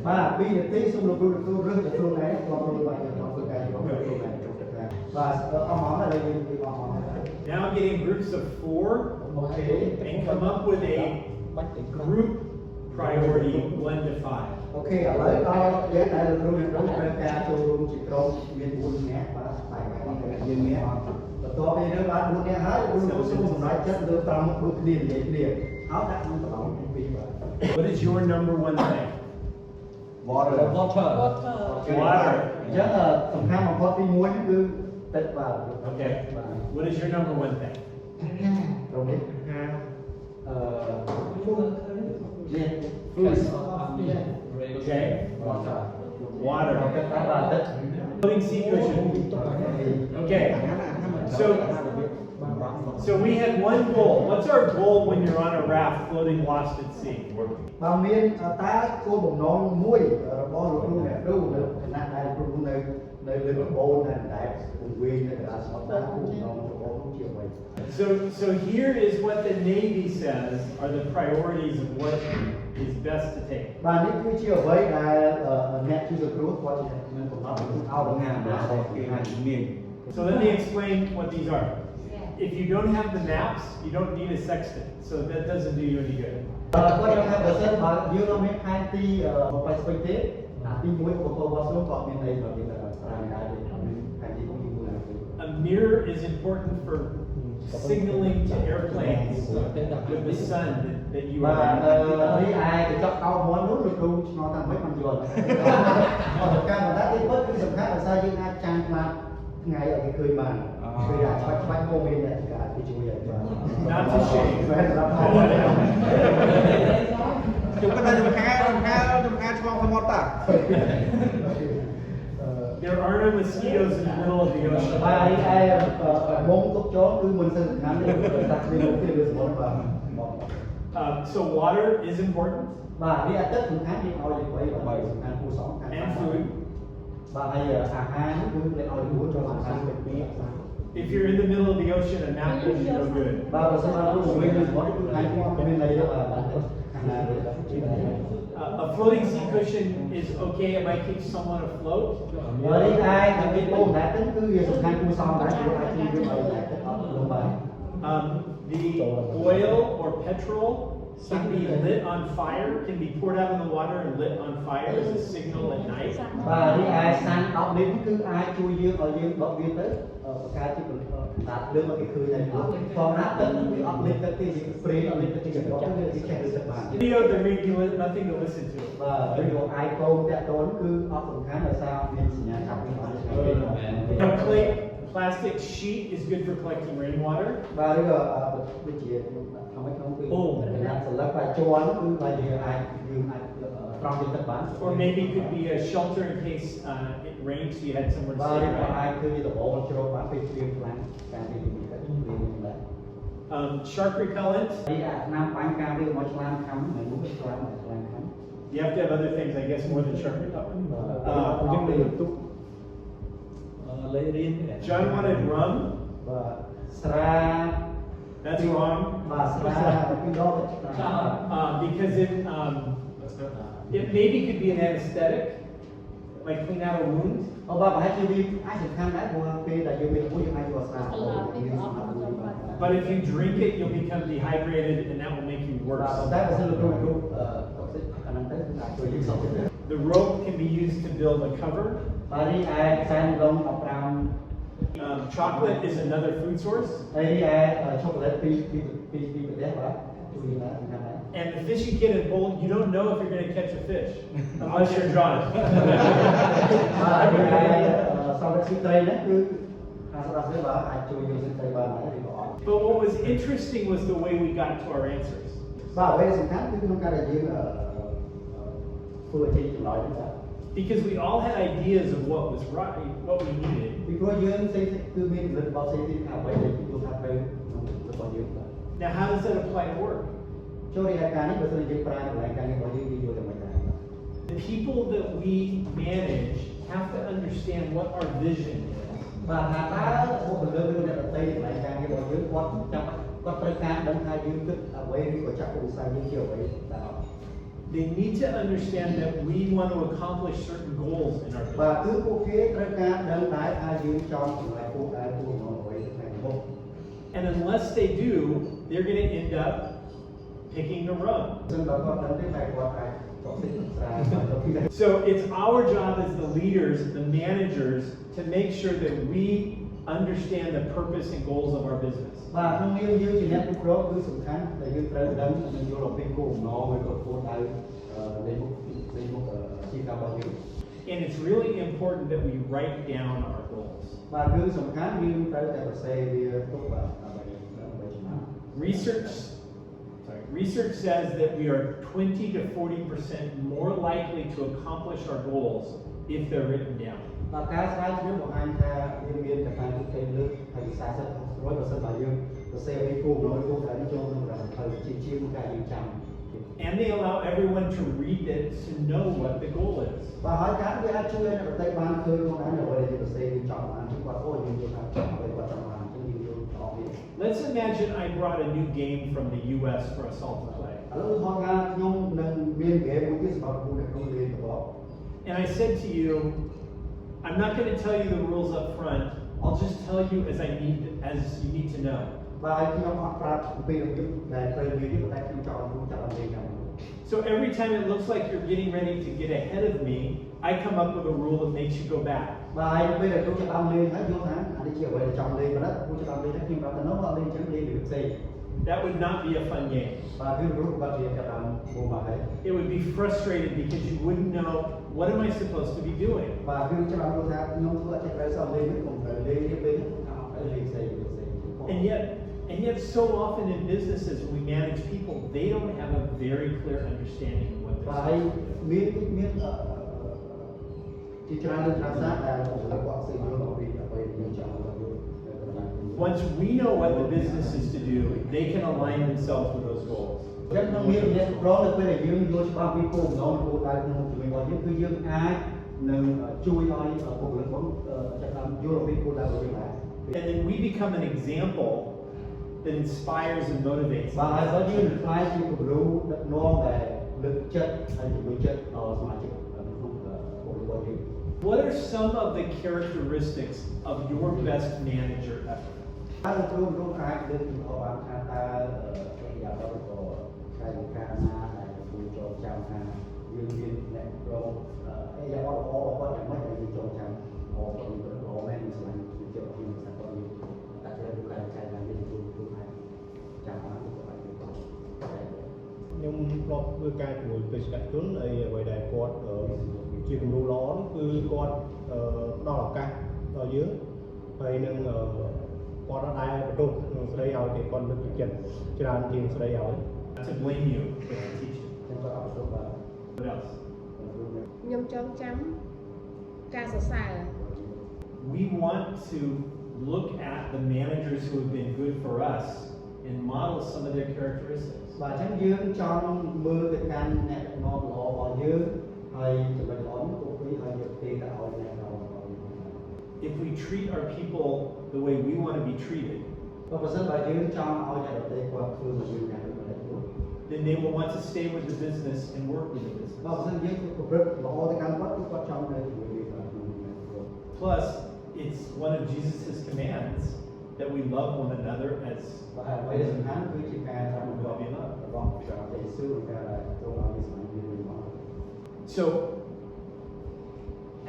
Speaker 2: Và bây giờ tí xong rồi tôi rước được luôn này, còn tôi vậy là nó phải cái luôn này trong cái này. Và ông món ở đây thì ông món.
Speaker 1: Now get in groups of 4
Speaker 2: Okay.
Speaker 1: and come up with a group priority 1 to 5.
Speaker 2: Ok, ở lấy đó để tại là luôn ca cho luôn chỉ trong miền buôn nhé và bài bài miền nhé. Và tôi bây giờ bạn buôn nhé hết buôn xuống nói chất đưa vào một bước liền áo đặt nó vào lòng vì vậy.
Speaker 1: What is your number 1 thing?
Speaker 3: Water.
Speaker 1: Water.
Speaker 2: Chứ là tổng tham mà có tí muối cứ tết vào.
Speaker 1: Okay. What is your number 1 thing?
Speaker 2: Rồi đấy.
Speaker 1: Okay. Water.
Speaker 2: Water.
Speaker 1: Floating sea cushion. Okay. So we had one goal. What's our goal when you're on a raft floating lost at sea?
Speaker 2: Bà miên ta cô bồng non muối bò luôn đâu được nãy đây luôn nơi lên bồn này đại cùng quyền này là sáu ta cũng non bò cũng chiều vậy.
Speaker 1: So here is what the Navy says are the priorities of what is best to take.
Speaker 2: Bà nếu cứ chiều vậy là mẹ chưa đượcรู้qua thì mình cũng nói cũng ao được ngàn mà
Speaker 1: So let me explain what these are. If you don't have the maps, you don't need a sextant. So that doesn't do you any good.
Speaker 2: Có trong hai bờ sân mà như nó mấy hai tí một vài spray thế tí muối của cô qua xuống còn bên đây và bên là đại để hai tí cũng như là
Speaker 1: A mirror is important for signaling to airplanes with the sun that you
Speaker 2: và
Speaker 1: are.
Speaker 2: đi ai thì chắc câu muốn nút được luôn nó thành mấy con giòn còn thực ra mà đã thấy bớt cái sầm khác là sao nhưng ai trang mà ngày ở cái cười mà cười là bánh cô bên này cả cái chuối vậy
Speaker 1: Not to shame.
Speaker 3: Chúng ta dùng hai cho không mất à?
Speaker 1: There are no mosquitoes in the middle of the ocean.
Speaker 2: Và đi ai mông tốt chó cứ mình sẽ ngắn đi đặt đi một cái đường món và
Speaker 1: So water is important,
Speaker 2: và đi ăn tết cũng khá đi ao gì vậy và ăn củ sống
Speaker 1: and food.
Speaker 2: và hay ăn cứ lại ao đi mua cho ăn được biết
Speaker 1: If you're in the middle of the ocean, a map will be no good.
Speaker 2: và bữa sau đó cũng mình có cái hay cái bên này đó là
Speaker 1: A floating sea cushion is okay. It might keep someone afloat.
Speaker 2: và đi ai thì cái tôm đã tính cứ việc dùng củ sống đã chịu ai chịu cái bài này cái luôn bài
Speaker 1: The oil or petrol can be lit on fire, can be poured out in the water and lit on fire as a signal at night.
Speaker 2: và đi ai sang đọc đến cứ ai chui dương ở dương bọc viên tới cái chỉ cần đạt lương mà cái khơi này còn nát tới cái ấp lên tới cái free ấp lên tới cái đó cái kẹt được bạn
Speaker 1: Video, there may be nothing to listen to.
Speaker 2: và ví dụ ai câu đã đốn cứ ấp cũng khá là sao nên chỉ nhà chọc cái
Speaker 1: A plate, plastic sheet is good for collecting rainwater.
Speaker 2: và bây giờ bây giờ không phải không cứ làm sờ lắc và cho anh cứ là gì ai dùng ai trong cái tập bản
Speaker 1: Or maybe it could be a shelter in case it rains, so you had somewhere to
Speaker 2: và
Speaker 1: stay.
Speaker 2: đi
Speaker 1: Right?
Speaker 2: ai cứ đi tập bộ cho bạn phải chuyên plan cái gì thì cái gì đấy
Speaker 1: Shark repellent.
Speaker 2: đi nam bán cam đi mỗi làm khám mình muốn cái làm khám
Speaker 1: You have to have other things, I guess, more than shark repellent.
Speaker 5: lấy riêng cái này.
Speaker 1: John wanted rum.
Speaker 2: và sra
Speaker 1: That's wrong.
Speaker 2: បាទស្រាពីរដង
Speaker 1: Because it maybe could be an anesthetic, like clean out a wound.
Speaker 2: អូបាទប្រហែលជាវាអាចសំខាន់ដែរព្រោះពេលដែលយើងមានមួយយើងអាចយកស្រា
Speaker 1: But if you drink it, you'll become dehydrated, and that will make you
Speaker 2: បាទ
Speaker 1: worse.
Speaker 2: តែបើសិនលោកគ្រូតុកសិកអាហ្នឹងទៅគឺអាចជួយយើងសក់ទៀត
Speaker 1: The rope can be used to build a cover.
Speaker 2: បាទនេះឯខ្សែរង15
Speaker 1: Chocolate is another food source.
Speaker 2: ហើយនេះឯឆូកូឡេតពីប្រទេសបាទជួយណាស់សំខាន់ដែរ
Speaker 1: And the fish you get in bowl, you don't know if you're going to catch a fish unless you're drawing.
Speaker 2: បាទនេះឯសម្រាប់ស៊ីត្រីហ្នឹងគឺខាងសម្រាប់នេះបាទអាចជួយយកស៊ីត្រីបានដែរឬក៏អត់
Speaker 1: But what was interesting was the way we got to our answers.
Speaker 2: បាទអ្វីដែលសំខាន់គឺក្នុងការដែលយើងធ្វើជាចម្លើយហ្នឹងបាទ
Speaker 1: Because we all had ideas of what was right, what we needed.
Speaker 2: ពីព្រោះយើងផ្សេងគឺមានកម្រិតរបស់ផ្សេងៗថាអ្វីដែលយើងថាត្រូវក្នុងរបស់យើងបាទ
Speaker 1: Now, how does that apply to work?
Speaker 2: ចូលរៀបការនេះបើសិនជាយើងប្រើកន្លែងការងាររបស់យើងយកតែមិនដែរ
Speaker 1: The people that we manage have to understand what our vision is.
Speaker 2: បាទថាតើបុគ្គលិកឬអ្នកដទៃកន្លែងការងាររបស់យើងគាត់ត្រូវការដឹងថាយើងគិតអ្វីឬក៏ចាក់វិស័យយើងជាអ្វីដែរអត់
Speaker 1: They need to understand that we want to accomplish certain goals in our
Speaker 2: បាទ
Speaker 1: business.
Speaker 2: គឺពួកគេត្រូវការដឹងដែរថាយើងចង់សម្រេចគោលដៅគោលបំណងអ្វីទៅថ្ងៃមុខ
Speaker 1: And unless they do, they're going to end up picking the rug.
Speaker 2: ซึ่งបើគាត់ដឹងទេតែគាត់អាចចង់សិក្សាស្រាវទៅពី
Speaker 1: So it's our job as the leaders, the managers, to make sure that we understand the purpose and goals of our business.
Speaker 2: បាទក្នុងនាមយើងជាអ្នកគ្រប់គ្រងគឺសំខាន់ដែលយើងត្រូវដឹងនិងយល់អំពីគោលបំណងឬក៏គោលដៅនៃមុខជីវកម្មរបស់យើង
Speaker 1: And it's really important that we write down our goals.
Speaker 2: បាទគឺសំខាន់យើងត្រូវតែសរសេរវាទុកបាទដើម្បីចំណាំ
Speaker 1: Research says that we are 20 to 40% more likely to accomplish our goals if they're written down.
Speaker 2: បាទការស្រាវជ្រាវបង្ហាញថាយើងមានកាតព្វកិច្ចលើកហើយ40%បើសិនបើយើងសរសេរពីគោលបំណងគោលដៅនេះចូលក្នុងការធ្វើជាការយើងចាំ
Speaker 1: And they allow everyone to read it to know what the goal is.
Speaker 2: បាទហើយការវាអាចជួយឲ្យអ្នកដទៃបានឃើញក្នុងអ្វីដែលយើងសរសេរយើងចង់បានគឺគាត់អូយើងយល់ថាអ្វីគាត់ចង់បានអញ្ចឹងយើងយល់អស់វា
Speaker 1: Let's imagine I brought a new game from the US for us all to play.
Speaker 2: ឥឡូវថតថាខ្ញុំនឹងមានហ្គេមមួយទៀតសម្រាប់គ្រូអ្នកគ្រូរៀនទៅបង
Speaker 1: And I said to you, I'm not going to tell you the rules up front. I'll just tell you as you need to know.
Speaker 2: បាទហើយខ្ញុំអត់ប្រាប់ពីរបៀបដែលត្រូវរៀនទេតែខ្ញុំចង់ឲ្យគ្រូចាប់ឲ្យរៀនតាម
Speaker 1: So every time it looks like you're getting ready to get ahead of me, I come up with a rule that makes you go back.
Speaker 2: បាទហើយពេលដែលគ្រូចាប់ឲ្យរៀនហើយយល់ថាអានេះជាអ្វីដែលចង់រៀនប៉ុន្តែគ្រូចាប់ឲ្យរៀនខ្ញុំប្រាប់ថានោះអត់រៀនអញ្ចឹងរៀនរបៀបផ្សេង
Speaker 1: That would not be a fun game.
Speaker 2: បាទគឺគ្រូគាត់រៀនចាប់តាមមុំមកហើយ
Speaker 1: It would be frustrated because you wouldn't know what am I supposed to be doing.
Speaker 2: បាទគឺចាប់ឲ្យรู้ថាខ្ញុំធ្វើអត់ចេះត្រូវសោះលេងនេះខ្ញុំត្រូវលេងនេះពេលលេងផ្សេង
Speaker 1: And yet so often in businesses when we manage people, they don't have a very clear understanding of what
Speaker 2: បាទ
Speaker 1: they're
Speaker 2: ហើយ
Speaker 1: supposed to do.
Speaker 2: មានជាច្រើនលើកថាដែលបុគ្គលិកគាត់ស្គាល់អំពីអ្វីដែលយើងចង់ឲ្យយល់
Speaker 1: Once we know what the business is to do, they can align themselves with those goals.
Speaker 2: ចឹងក្នុងមានអ្នកប្រងនៅពេលដែលយើងយល់ច្បាស់ពីគោលបំណងគោលដៅក្នុងជំនាញរបស់យើងគឺយើងអាចនឹងជួយឲ្យបុគ្គលិករបស់ចាប់តាមយល់អំពីគោលដៅរបស់យើងដែរ
Speaker 1: And then we become an example that inspires and motivates
Speaker 2: បាទ
Speaker 1: them.
Speaker 2: ហើយបើយើងខ្លាយជាគំរូដឹកនាំដែលលើកចិត្តហើយជំរុញចិត្តដល់សមាជិកក្នុងបុគ្គលិករបស់យើង
Speaker 1: What are some of the characteristics of your best manager ever?
Speaker 2: ហើយគ្រូអាចលើកឧទាហរណ៍បានថាតើប្រតិយាបត្តិក៏កាយវិការណាដែលគ្រូចូលចាំថាយើងមានអ្នកប្រងយ៉ាងអត់ល្អរបស់យ៉ាងម៉េចដែលយើងចូលចាំអរគុណល្អមែនសម្រាប់ជាប់ក្នុងសាកលវិទ្យាល័យតែត្រូវការចែកបានយើងគ្រូអាចចាំបានទៅឲ្យយើងខ្ញុំ
Speaker 5: ធ្លាប់ធ្វើការជាមួយបេសកជនហើយអ្វីដែលគាត់ជាគំរូល្អនោះគឺគាត់ផ្ដល់ឱកាសដល់យើងហើយនឹងគាត់អត់ដែលបន្ទោសនឹងស្ដីឲ្យតែគាត់លើកទឹកចិត្តច្រើនជាងស្ដីឲ្យ
Speaker 1: To blame you for teaching.
Speaker 2: ខ្ញុំក៏អត់បន្ទោសបាទ
Speaker 1: What else?
Speaker 6: ខ្ញុំចងចាំការសរសើរ
Speaker 1: We want to look at the managers who have been good for us and model some of their characteristics.
Speaker 2: បាទអញ្ចឹងយើងចង់មើលទៅកាន់អ្នកដឹកនាំល្អរបស់យើងហើយចំណុចល្អនេះពួកគេឲ្យយកទេទៅឲ្យអ្នកល្អរបស់យើង
Speaker 1: If we treat our people the way we want to be treated,
Speaker 2: បើប្រសិនបើយើងចង់ឲ្យអ្នកដទៃគាត់ធ្វើមកយើងយ៉ាងដូចម្ដេចនោះ
Speaker 1: then they will want to stay with the business and work with the
Speaker 2: បើ
Speaker 1: business.
Speaker 2: ប្រសិនយើងប្រព្រឹត្តល្អទៅកាន់គាត់គឺគាត់ចង់នៅជាមួយយើងក្នុងក្នុង
Speaker 1: Plus, it's one of Jesus' commands that we love one another as
Speaker 2: បើអ្វីដែលសំខាន់គឺជាការតាមរបស់របស់ព្រះយេស៊ូវការទ្រង់ឲ្យស្ម័គ្រយើងមក
Speaker 1: So,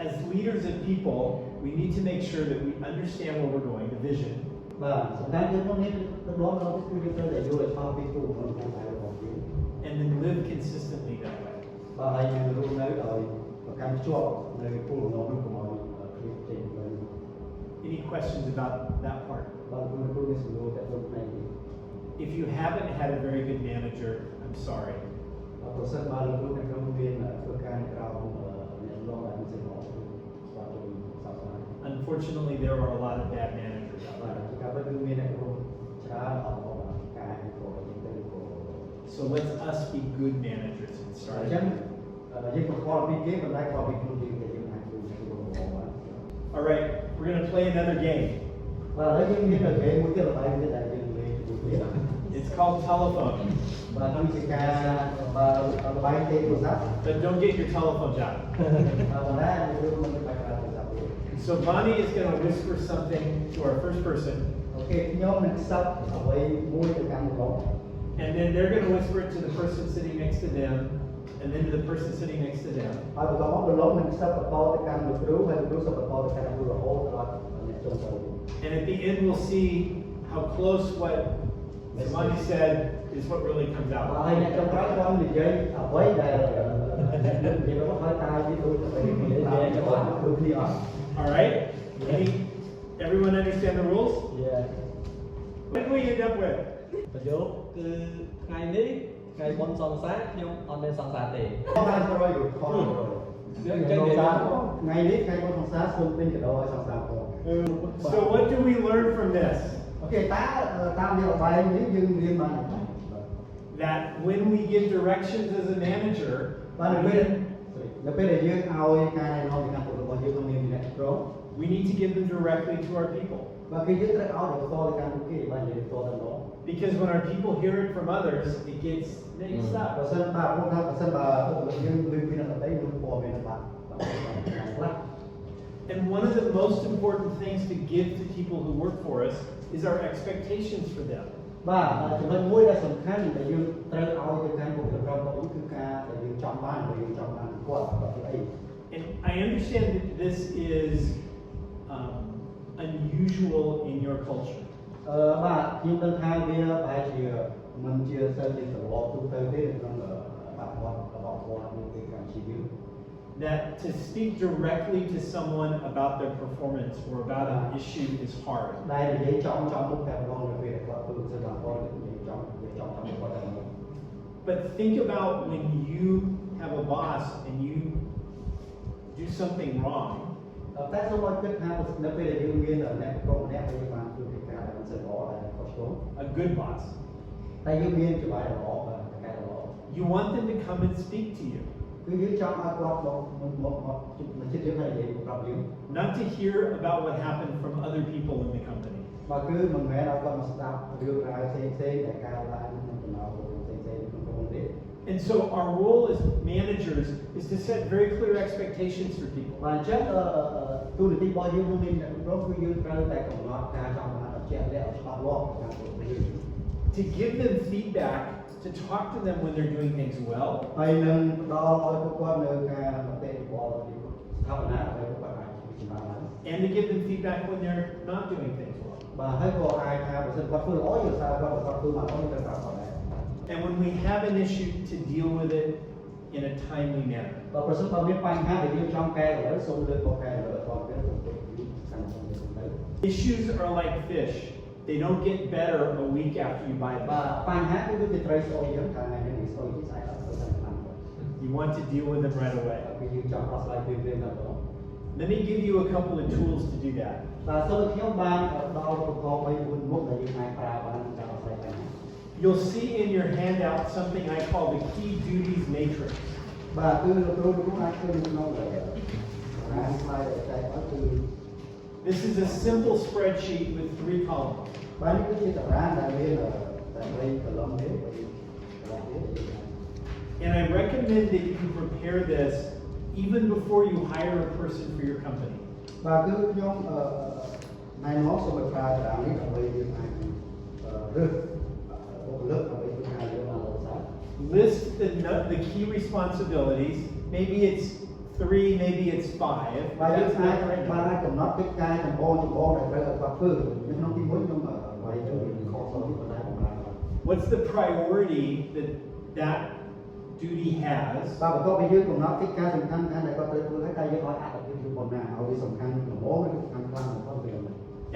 Speaker 1: as leaders of people, we need to make sure that we understand where we're going, the vision,
Speaker 2: បាទសំខាន់យើងក្នុងនេះទៅដល់ដល់គឺយើងត្រូវតែយល់ឲ្យខុសពីគោលបំណងរបស់យើង
Speaker 1: and then live consistently that way.
Speaker 2: បាទហើយយើងរស់នៅដោយប្រកាន់ភ្ជាប់នៅគោលបំណងនោះកុំឲ្យឃ្លាតចេញទៅ
Speaker 1: Any questions about that part?
Speaker 2: បាទគោលនេះសំដៅតែទៅផ្នែកនេះ
Speaker 1: If you haven't had a very good manager, I'm sorry.
Speaker 2: ប្រសិនបើលោកគ្រូអ្នកក្រុមមានធ្វើការក្រៅអ្នកលោកដែលមានសិទ្ធិរបស់បាទទៅសាសនា
Speaker 1: Unfortunately, there are a lot of bad managers out
Speaker 2: បាទ
Speaker 1: there.
Speaker 2: ការពិតគឺមានអ្នកក្រុមច្រើនអត់របស់ការឲ្យគាត់ទៅទៅ
Speaker 1: So let's us be good managers and
Speaker 2: អ
Speaker 1: start.
Speaker 2: ញ្ចឹងយើងប្រកបពីគេមិនដែរក៏ពីខ្លួនយើងដែលយើងអាចធ្វើទៅរបស់បាទ
Speaker 1: All right, we're going to play another game.
Speaker 2: បាទហើយយើងមានតែមួយទៀតល្បែងទៀតដែលយើងលេងជាមួយគ្នា
Speaker 1: It's called telephone.
Speaker 2: បាទគឺជាការបាទល្បែងទេទូរស័ព្ទ
Speaker 1: But don't get your telephones out.
Speaker 2: បាទតែយើងមិនបាច់ប្រើទូរស័ព្ទទេ
Speaker 1: So Bonnie is going to whisper something to our first person,
Speaker 2: អូខេខ្ញុំនឹងខ្សឹបអ្វីមួយទៅកាន់លោក
Speaker 1: and then they're going to whisper it to the person sitting next to them, and then to the person sitting next to them.
Speaker 2: ហើយបន្តមកលោកនឹងខ្សឹបបន្តទៅកាន់លោកគ្រូហើយលោកគ្រូសឹបបន្តទៅកាន់គ្រូរហូតដល់អ្នកចុងទៅ
Speaker 1: And at the end, we'll see how close what Bonnie said is what really comes
Speaker 2: បាទ
Speaker 1: out.
Speaker 2: ហើយអ្នកចុងក្រោយគាត់និយាយអ្វីដែលនិយាយមកហើយតើវាដូចទៅនិយាយតាមគាត់ដូចគ្នាអត់
Speaker 1: All right? Everyone understand the rules?
Speaker 3: Yeah.
Speaker 1: What do we end up with?
Speaker 7: ប្រយោគគឺថ្ងៃនេះថ្ងៃបុណ្យសង្សារខ្ញុំអត់មានសង្សារទេ
Speaker 2: ខំបានប្រយខំ
Speaker 7: យើងចឹងនិយាយ
Speaker 2: ថ្ងៃនេះថ្ងៃបុណ្យសង្សារសូមទិញកាដូឲ្យសង្សារផង
Speaker 1: So what do we learn from this?
Speaker 2: អូខេតើតាមវាល្បែងនេះយើងរៀនបានអី
Speaker 1: That when we give directions as a manager,
Speaker 2: បាទនៅពេលដែលយើងឲ្យការណែនាំពីការទទួលរបស់យើងក្នុងនាមជាអ្នកក្រុម
Speaker 1: we need to give them directly to our people.
Speaker 2: បាទគឺយើងត្រូវឲ្យបន្តទៅកាន់ពួកគេបាទនិយាយបន្តទៅដល់
Speaker 1: Because when our people hear it from others, it gets mixed
Speaker 2: បើ
Speaker 1: up.
Speaker 2: សិនបាទពួកថាបើសិនបើយើងឮពីអ្នកដទៃនឹងព័ត៌មានបាទខ្លះ
Speaker 1: And one of the most important things to give to people who work for us is our expectations for them.
Speaker 2: បាទចំណុចមួយដែលសំខាន់ដែលយើងត្រូវឲ្យទៅកាន់បុគ្គលិករបស់យើងគឺការដែលយើងចង់បានឬយើងចង់បានគាត់គាត់អី
Speaker 1: And I understand that this is unusual in your culture.
Speaker 2: បាទខ្ញុំដឹងថាវាប្រហែលជាមិនជាសិលជាទម្លាប់ទូទៅទេនៅក្នុងបាទរបស់គាត់នៅទីកម្ពុជាយើង
Speaker 1: That to speak directly to someone about their performance or about an issue is hard.
Speaker 2: ដែលនិយាយចំមុខតែម្ដងនៅពេលដែលគាត់ធ្វើសិលតាមគាត់និយាយចំគាត់តែម្ដង
Speaker 1: But think about when you have a boss and you do something wrong.
Speaker 2: តែសូមឲ្យគិតថានៅពេលដែលយើងមានអ្នកក្រុមម្នាក់ដែលបានធ្វើកិច្ចការដែលមិនសូវល្អដែលខុសឆ្គង
Speaker 1: A good boss.
Speaker 2: តែយើងមានច្បាប់ល្អបាទការល្អ
Speaker 1: You want them to come and speak to you,
Speaker 2: គឺយើងចង់ឲ្យគាត់មកចិត្តយើងហើយនិយាយប្រាប់យើង
Speaker 1: not to hear about what happened from other people in the company.
Speaker 2: បាទគឺមិនមែនឲ្យគាត់មកស្ដាប់រឿងរ៉ាវផ្សេងៗដែលកើតឡើងក្នុងចំណោមផ្សេងៗក្នុងក្រុមទេ
Speaker 1: And so our role as managers is to set very clear expectations for people.
Speaker 2: បាទអញ្ចឹងទូនាទីរបស់យើងក្នុងនាមអ្នកក្រុមគឺយើងត្រូវតែកំណត់ការចង់បានឲ្យជាក់លាក់ឲ្យច្បាស់លាស់តាមក្រុមយើង
Speaker 1: To give them feedback, to talk to them when they're doing things well,
Speaker 2: ហើយនឹងផ្ដល់ឲ្យពួកគាត់នៅការមតិយោបល់ពីស្ថាបនាឲ្យពួកគាត់អាចជំនាញបាន
Speaker 1: and to give them feedback when they're not doing things well.
Speaker 2: បាទហើយក៏អាចថាបើសិនគាត់ធ្វើល្អយើងសារគាត់បើគាត់ធ្វើមិនល្អយើងត្រូវប្រាប់គាត់ដែរ
Speaker 1: And when we have an issue, to deal with it in a timely manner.
Speaker 2: បើប្រសិនបើមានបញ្ហាដែលយើងចង់កែតម្រូវសូមលើកមកកែតម្រូវអត់ពេលសូមទៅខាងក្នុងនេះទៅ
Speaker 1: Issues are like fish. They don't get better a week after you buy
Speaker 2: បាទ
Speaker 1: them.
Speaker 2: បញ្ហាគឺដូចជាត្រីស្អុយអញ្ចឹងថាថ្ងៃនេះស្អុយទីស្អែកអត់ទៅតាមឆ្នាំ
Speaker 1: You want to deal with them right away.
Speaker 2: គឺយើងចង់ដោះស្រាយពេលតែម្ដង
Speaker 1: Let me give you a couple of tools to do that.
Speaker 2: បាទសូមខ្ញុំបានផ្ដល់ឧបករណ៍3-4មុខដែលយើងអាចប្រើបានក្នុងការដោះស្រាយបញ្ហា
Speaker 1: You'll see in your handout something I call the key duties matrix.
Speaker 2: បាទគឺលោកគ្រូអាចឃើញនៅក្នុងអានស្លាយដែលចែកឲ្យគឺ
Speaker 1: This is a simple spreadsheet with 3 columns.
Speaker 2: បាទនេះគឺជាតារាងដែលមានតែ3 column ទេ3 column ទេ
Speaker 1: And I recommend that you prepare this even before you hire a person for your company.
Speaker 2: បាទគឺខ្ញុំណែនាំសូមឲ្យប្រើតារាងនេះដើម្បីយើងអាចរើសបុគ្គលិកដើម្បីធ្វើការយើងបានល្អប្រសើរ
Speaker 1: List the key responsibilities. Maybe it's 3, maybe it's 5.
Speaker 2: បាទយើង
Speaker 1: That's
Speaker 2: អាច
Speaker 1: not right
Speaker 2: បាន
Speaker 1: now.
Speaker 2: កំណត់កិច្ចការចម្បងដែលត្រូវឲ្យគាត់ធ្វើក្នុងទី1ខ្ញុំបើយើងខុសទៅបណ្ដាបណ្ដា
Speaker 1: What's the priority that duty has?
Speaker 2: បាទបន្ទាប់ពីយើងកំណត់កិច្ចការសំខាន់ៗដែលគាត់ត្រូវធ្វើហើយតែយើងឲ្យអត្ថប្រយោជន៍ប៉ុណ្ណាឲ្យវាសំខាន់ល្មមឬសំខាន់ខ្លាំងបំផុតវា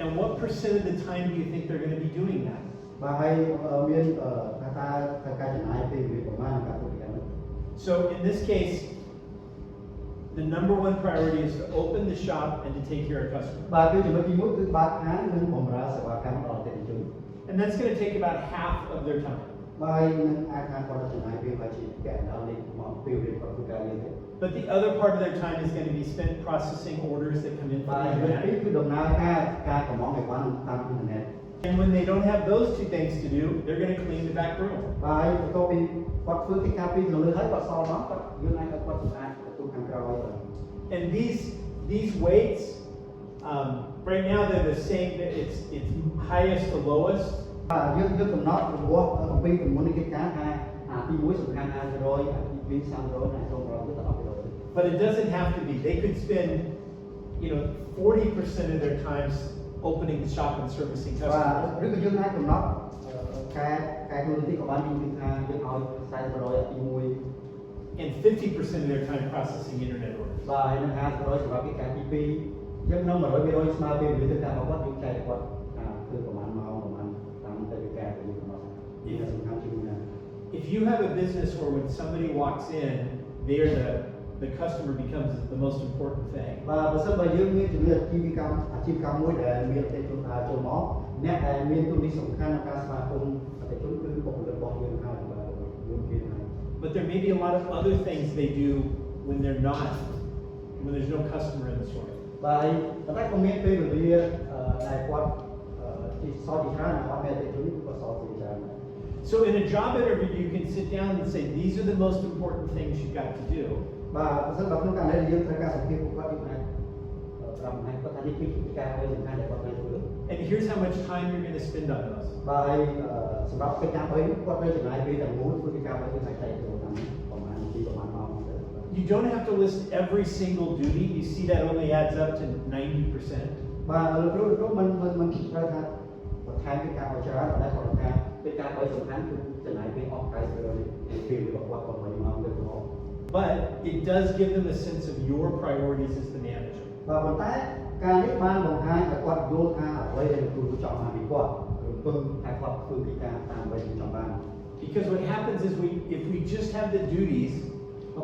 Speaker 1: And what percent of the time do you think they're going to be doing that?
Speaker 2: បាទហើយមានថាការចំណាយពេលវេលាប្រមាណការធ្វើការនេះ
Speaker 1: So in this case, the number 1 priority is to open the shop and to take care of customers.
Speaker 2: បាទគឺចំណុចទី1គឺបើកហាងនិងបម្រើសេវាកម្មដល់អតិថិជន
Speaker 1: And that's going to take about half of their time.
Speaker 2: បាទហើយនឹងអាចថាគាត់ចំណាយពេលប្រហែលជាពាក់ដល់នេះមកពេលវេលាគាត់ធ្វើការយើងទេ
Speaker 1: But the other part of their time is going to be spent processing orders that come in
Speaker 2: បាទ
Speaker 1: from the
Speaker 2: ពេល
Speaker 1: internet.
Speaker 2: គឺដំណើរការកំងអីវ៉ាន់តាមអ៊ីនធឺណិត
Speaker 1: And when they don't have those 2 things to do, they're going to clean the back room.
Speaker 2: បាទហើយបន្ទាប់ពីគាត់ធ្វើកិច្ចការពីខាងលើហើយគាត់សល់មកគាត់យើងអាចឲ្យគាត់សម្អាតទូខាងក្រោយ
Speaker 1: And these weights, right now they're the same. It's highest to lowest.
Speaker 2: បាទយើងកំណត់របស់អំពីចំនួននៃកិច្ចការថាទី1សំខាន់500ទី2 300ហើយចូលដល់ទៅ10%
Speaker 1: But it doesn't have to be. They could spend, 40% of their time opening the shop and servicing
Speaker 2: បាទ
Speaker 1: customers.
Speaker 2: ឬក៏យើងអាចកំណត់ការទូនាទីក៏បានយើងគឺថាយើងឲ្យ40%ទី1
Speaker 1: And 50% of their time processing internet orders.
Speaker 2: បាទហើយនឹង50%សម្រាប់កិច្ចការទី2យើងនៅ100%ស្មើពេលវេលាធ្វើការរបស់គាត់យើងចែកគាត់ធ្វើប្រហែលម៉ោងប្រហែលតាមទៅកិច្ចការដែលយើងកំណត់នេះសំខាន់ជាងណា
Speaker 1: If you have a business where when somebody walks in, the customer becomes the most important thing.
Speaker 2: បាទបើសិនបើយើងមានជំនាញអាជីវកម្មមួយដែលមានអតិថិជនចូលមកអ្នកដែលមានទូនីសំខាន់ក្នុងការស្វាគមន៍អតិថិជនគឺបុគ្គលិករបស់យើងហើយបាទយើងគេហើយ
Speaker 1: But there may be a lot of other things they do when there's no customer in the store.
Speaker 2: បាទតែក៏មានពេលវេលាដែលគាត់ទីសល់ជាច្រើនអត់មានអតិថិជនគាត់សល់ជាច្រើន
Speaker 1: So in a job interview, you can sit down and say, these are the most important things you've got to do.
Speaker 2: បាទបើសិនបើក្នុងករណីដែលយើងត្រូវការសម្ភារពួកគាត់យើងអាចប្រាប់ឲ្យគាត់ថានេះគឺជាការមួយសំខាន់ដែលគាត់ត្រូវធ្វើ
Speaker 1: And here's how much time you're going to spend on those.
Speaker 2: បាទហើយសម្រាប់កិច្ចការ3គាត់ត្រូវចំណាយពេលទាំងមូលធ្វើកិច្ចការ3គឺអាចតែទៅតាមប្រហែលនាទីប្រហែលម៉ោងទៅ
Speaker 1: You don't have to list every single duty. You see that only adds up to 90%.
Speaker 2: បាទលោកគ្រូមិនត្រូវថាបន្ថែមកិច្ចការឲ្យច្រើនតែគាត់ថាកិច្ចការ3សំខាន់គឺចំណាយពេលអស់90%ពេលរបស់គាត់8ម៉ោងទៅផង
Speaker 1: But it does give them a sense of your priorities as the manager.
Speaker 2: បាទប៉ុន្តែការនេះបានបង្ហាញឲ្យគាត់យល់ថាអ្វីដែលលោកគ្រូចង់បានពីគាត់រំពឹងថាគាត់ធ្វើកិច្ចការតាមអ្វីដែលចង់បាន
Speaker 1: Because what happens is if we just have the duties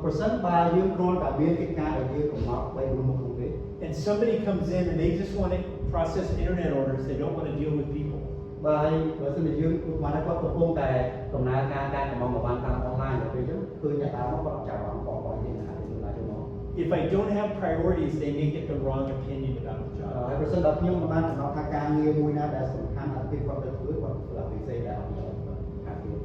Speaker 2: ប្រសិនបើយើងគ្រាន់តែមានកិច្ចការដែលយើងកំណត់3 4មុខនោះទេ
Speaker 1: and somebody comes in and they just want to process internet orders, they don't want to deal with people.
Speaker 2: បាទហើយបើសិនជាយើងបានគាត់កំពុងតែដំណើរការកំងបានតាមអនឡាញទៅពេលហ្នឹងគឺអ្នកតាមមកគាត់អត់ចាប់បានបងទេណាគេလာចូលមក
Speaker 1: If I don't have priorities, they may get the wrong opinion about the
Speaker 2: ហើយ
Speaker 1: job.
Speaker 2: ប្រសិនបើខ្ញុំមិនបានកំណត់ថាការងារមួយណាដែលសំខាន់អាទិគាត់ទៅធ្វើគាត់ធ្វើអភិសេកដែលអត់យកខាងទៀត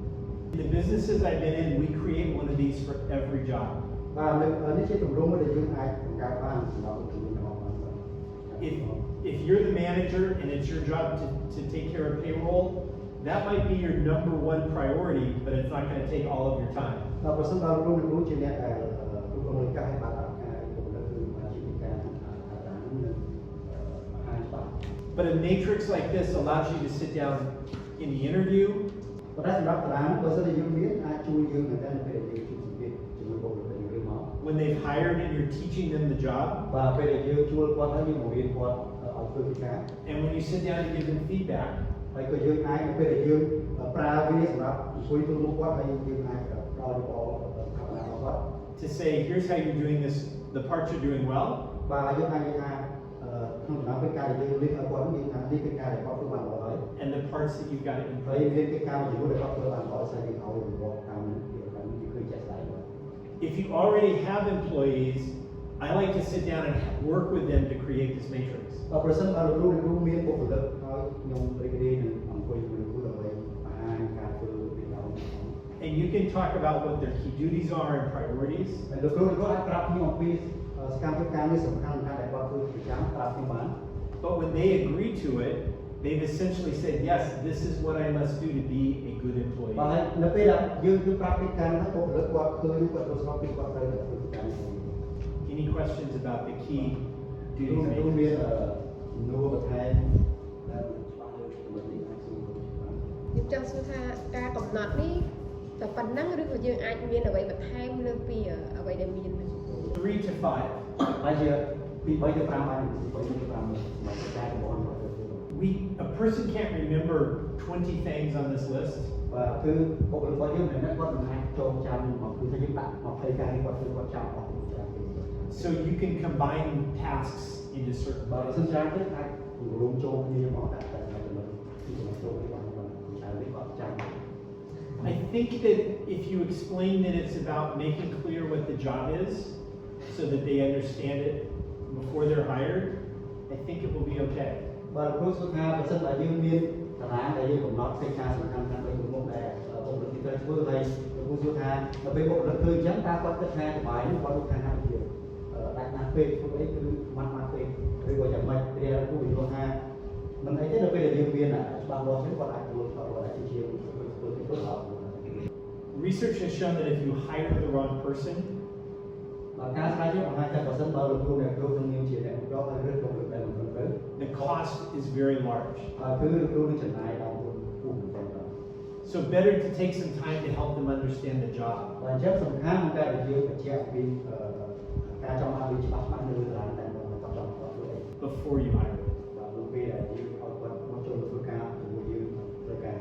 Speaker 1: In the businesses I've been in, we create one of these for every job.
Speaker 2: បាទនេះជាទម្រង់មួយដែលយើងអាចបង្កើតបានសម្រាប់ជំនាញរបស់បាន
Speaker 1: If you're the manager and it's your job to take care of payroll, that might be your number 1 priority, but it's not going to take all of your time.
Speaker 2: បាទប្រសិនបើលោកគ្រូជាអ្នកដែលគ្រប់គ្រងការឲ្យបានការគ្រប់គ្រងគឺអាជីវកម្មអាចារ្យនឹងអានបាទ
Speaker 1: But a matrix like this allows you to sit down in the interview
Speaker 2: ប៉ុន្តែសម្រាប់តារាងបើសិនជាយើងមានអាចជួយយើងនៅតែនៅពេលដែលយើងជួបសម្ភារជាមួយបុគ្គលិកយើងមក
Speaker 1: when they've hired and you're teaching them the job,
Speaker 2: បាទពេលដែលយើងជួលគាត់ហើយយើងបង្រៀនគាត់ឲ្យធ្វើកិច្ចការ
Speaker 1: and when you sit down and give them feedback.
Speaker 2: ហើយក៏យើងអាចនៅពេលដែលយើងប្រើវាសម្រាប់ជួយទូមុខគាត់ហើយយើងអាចផ្ដល់យោបល់ថាគាត់
Speaker 1: To say, here's how you're doing this, the parts you're doing well,
Speaker 2: បាទយើងអាចនិយាយថាក្នុងចំណោមកិច្ចការដែលយើងរៀនឲ្យគាត់យើងថានេះកិច្ចការដែលគាត់ធ្វើបានល្អហើយ
Speaker 1: and the parts that you've got to
Speaker 2: ហើយ
Speaker 1: improve.
Speaker 2: មានកិច្ចការមួយចំនួនដែលគាត់ធ្វើបានល្អហើយយើងឲ្យរង្វាន់តាមនេះគឺជាក់ស្ដែង
Speaker 1: If you already have employees, I like to sit down and work with them to create this matrix.
Speaker 2: បើប្រសិនបើលោកគ្រូមានបុគ្គលិកហើយខ្ញុំរីករាយនឹងអង្គុយជាមួយលោកគ្រូដើម្បីបង្ហាញការធ្វើពីដល់
Speaker 1: And you can talk about what their key duties are and priorities.
Speaker 2: ហើយលោកគ្រូក៏អាចប្រាប់ខ្ញុំអំពីសកម្មភាពការងារសំខាន់ៗដែលគាត់ធ្វើប្រចាំប្រាប់ខ្ញុំបាន
Speaker 1: But when they agree to it, they've essentially said, yes, this is what I must do to be a good
Speaker 2: បើហើយ
Speaker 1: employee.
Speaker 2: នៅពេលដែលយើងគឺប្រាប់ពីការហ្នឹងបុគ្គលិកគាត់ឃើញគាត់ទៅស្របពីគាត់ត្រូវតែធ្វើការនេះ
Speaker 1: Any questions about the key
Speaker 2: គឺ
Speaker 1: duties
Speaker 2: មាន
Speaker 1: matrix?
Speaker 2: នួរបន្ថែមដែលច្បាស់លើចំណុចនេះអាចសួរបាន
Speaker 6: ខ្ញុំចង់សួរថាការកំណត់នេះតែប៉ុណ្ណឹងឬក៏យើងអាចមានអ្វីបន្ថែមលើសពីអ្វីដែលមាន
Speaker 1: 3 to 5.
Speaker 2: ហើយជាពី3ទៅ5បានពី3ទៅ5មកតែរបស់គាត់ទៅ
Speaker 1: A person can't remember 20 things on this list.
Speaker 2: បាទគឺបុគ្គលិករបស់យើងមិនមែនគាត់មិនអាចចូលចាំមកគឺថាយើងដាក់20ការនេះគាត់ធ្វើគាត់ចាំអស់ច្រើនពេក
Speaker 1: So you can combine tasks into certain
Speaker 2: បើ
Speaker 1: buckets.
Speaker 2: សិនច្រើនទេអាចរួមចូលគ្នាមកដាក់តែចំណុចទីចំណុចចូលនេះបានច្រើននេះគាត់ចាំ
Speaker 1: I think that if you explain that it's about making clear what the job is so that they understand it before they're hired, I think it will be okay.
Speaker 2: បាទគ្រូសួរថាបើសិនតែយើងមានតារាងដែលយើងកំណត់កិច្ចការសំខាន់ៗ3មុខដែលបុគ្គលិកទីត្រូវធ្វើហើយគ្រូសួរថានៅពេលបុគ្គលិកធ្វើអញ្ចឹងតើគាត់គិតថាសុបាយនឹងគាត់ថាហាក់ជាដាច់ណាស់ពេកធ្វើអីគឺម៉ាត់ពេកឬក៏យ៉ាងម៉េចរៀនគ្រូបញ្យល់ថាមិនអីទេនៅពេលដែលយើងមានច្បាស់លាស់ចឹងគាត់អាចធ្វើគាត់អាចជាធ្វើទៅដល់
Speaker 1: Research has shown that if you hire the wrong person,
Speaker 2: បើការស្រាវជ្រាវបង្ហាញថាបើសិនបើលោកគ្រូអ្នកគ្រូនឹងមានជាអ្នកប្រកបហើយឬក៏លោកដែលមិនត្រូវ
Speaker 1: the cost is very large.
Speaker 2: គឺលោកគ្រូនឹងចំណាយដល់ពុះមិនត្រូវ
Speaker 1: So better to take some time to help them understand the job
Speaker 2: បើអញ្ចឹងសំខាន់តែយើងបញ្ជាក់ពីការចំណាយច្បាស់ៗនៅលើតារាងតែមកគាត់ចង់គាត់ធ្វើអី
Speaker 1: before you hire them.
Speaker 2: បាទនៅពេលដែលយើងឲ្យគាត់មកចូលធ្វើការជាមួយយើងធ្វើការ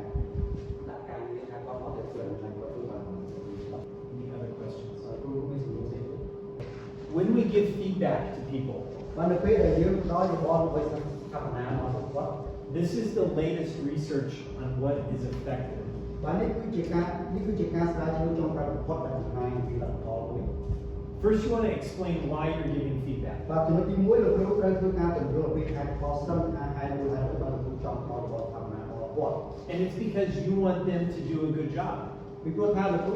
Speaker 2: ដាក់ការងារថាគាត់មកទៅធ្វើឲ្យគាត់ធ្វើបាន
Speaker 1: Any other questions?
Speaker 2: គ្រូមានសំណួរផ្សេង
Speaker 1: When we give feedback to people,
Speaker 2: បាទនៅពេលដែលយើងផ្ដល់យោបល់ដើម្បីស្ថាបនាមកគាត់
Speaker 1: this is the latest research on what is effective.
Speaker 2: បាទនេះគឺជាការស្រាវជ្រាវចុងក្រោយបំផុតដែលបង្ហាញពីលទ្ធផលមួយ
Speaker 1: First, you want to explain why you're giving feedback.
Speaker 2: បាទចំណុចទី1លោកគ្រូត្រូវធ្វើការបញ្យល់ពីហេតុផលសិនហេតុមួយហេតុមួយបាទលោកគ្រូចង់ផលរបស់ស្ថាបនារបស់គាត់
Speaker 1: And it's because you want them to do a good job.
Speaker 2: ពីព្រោះថាលោកគ្រូ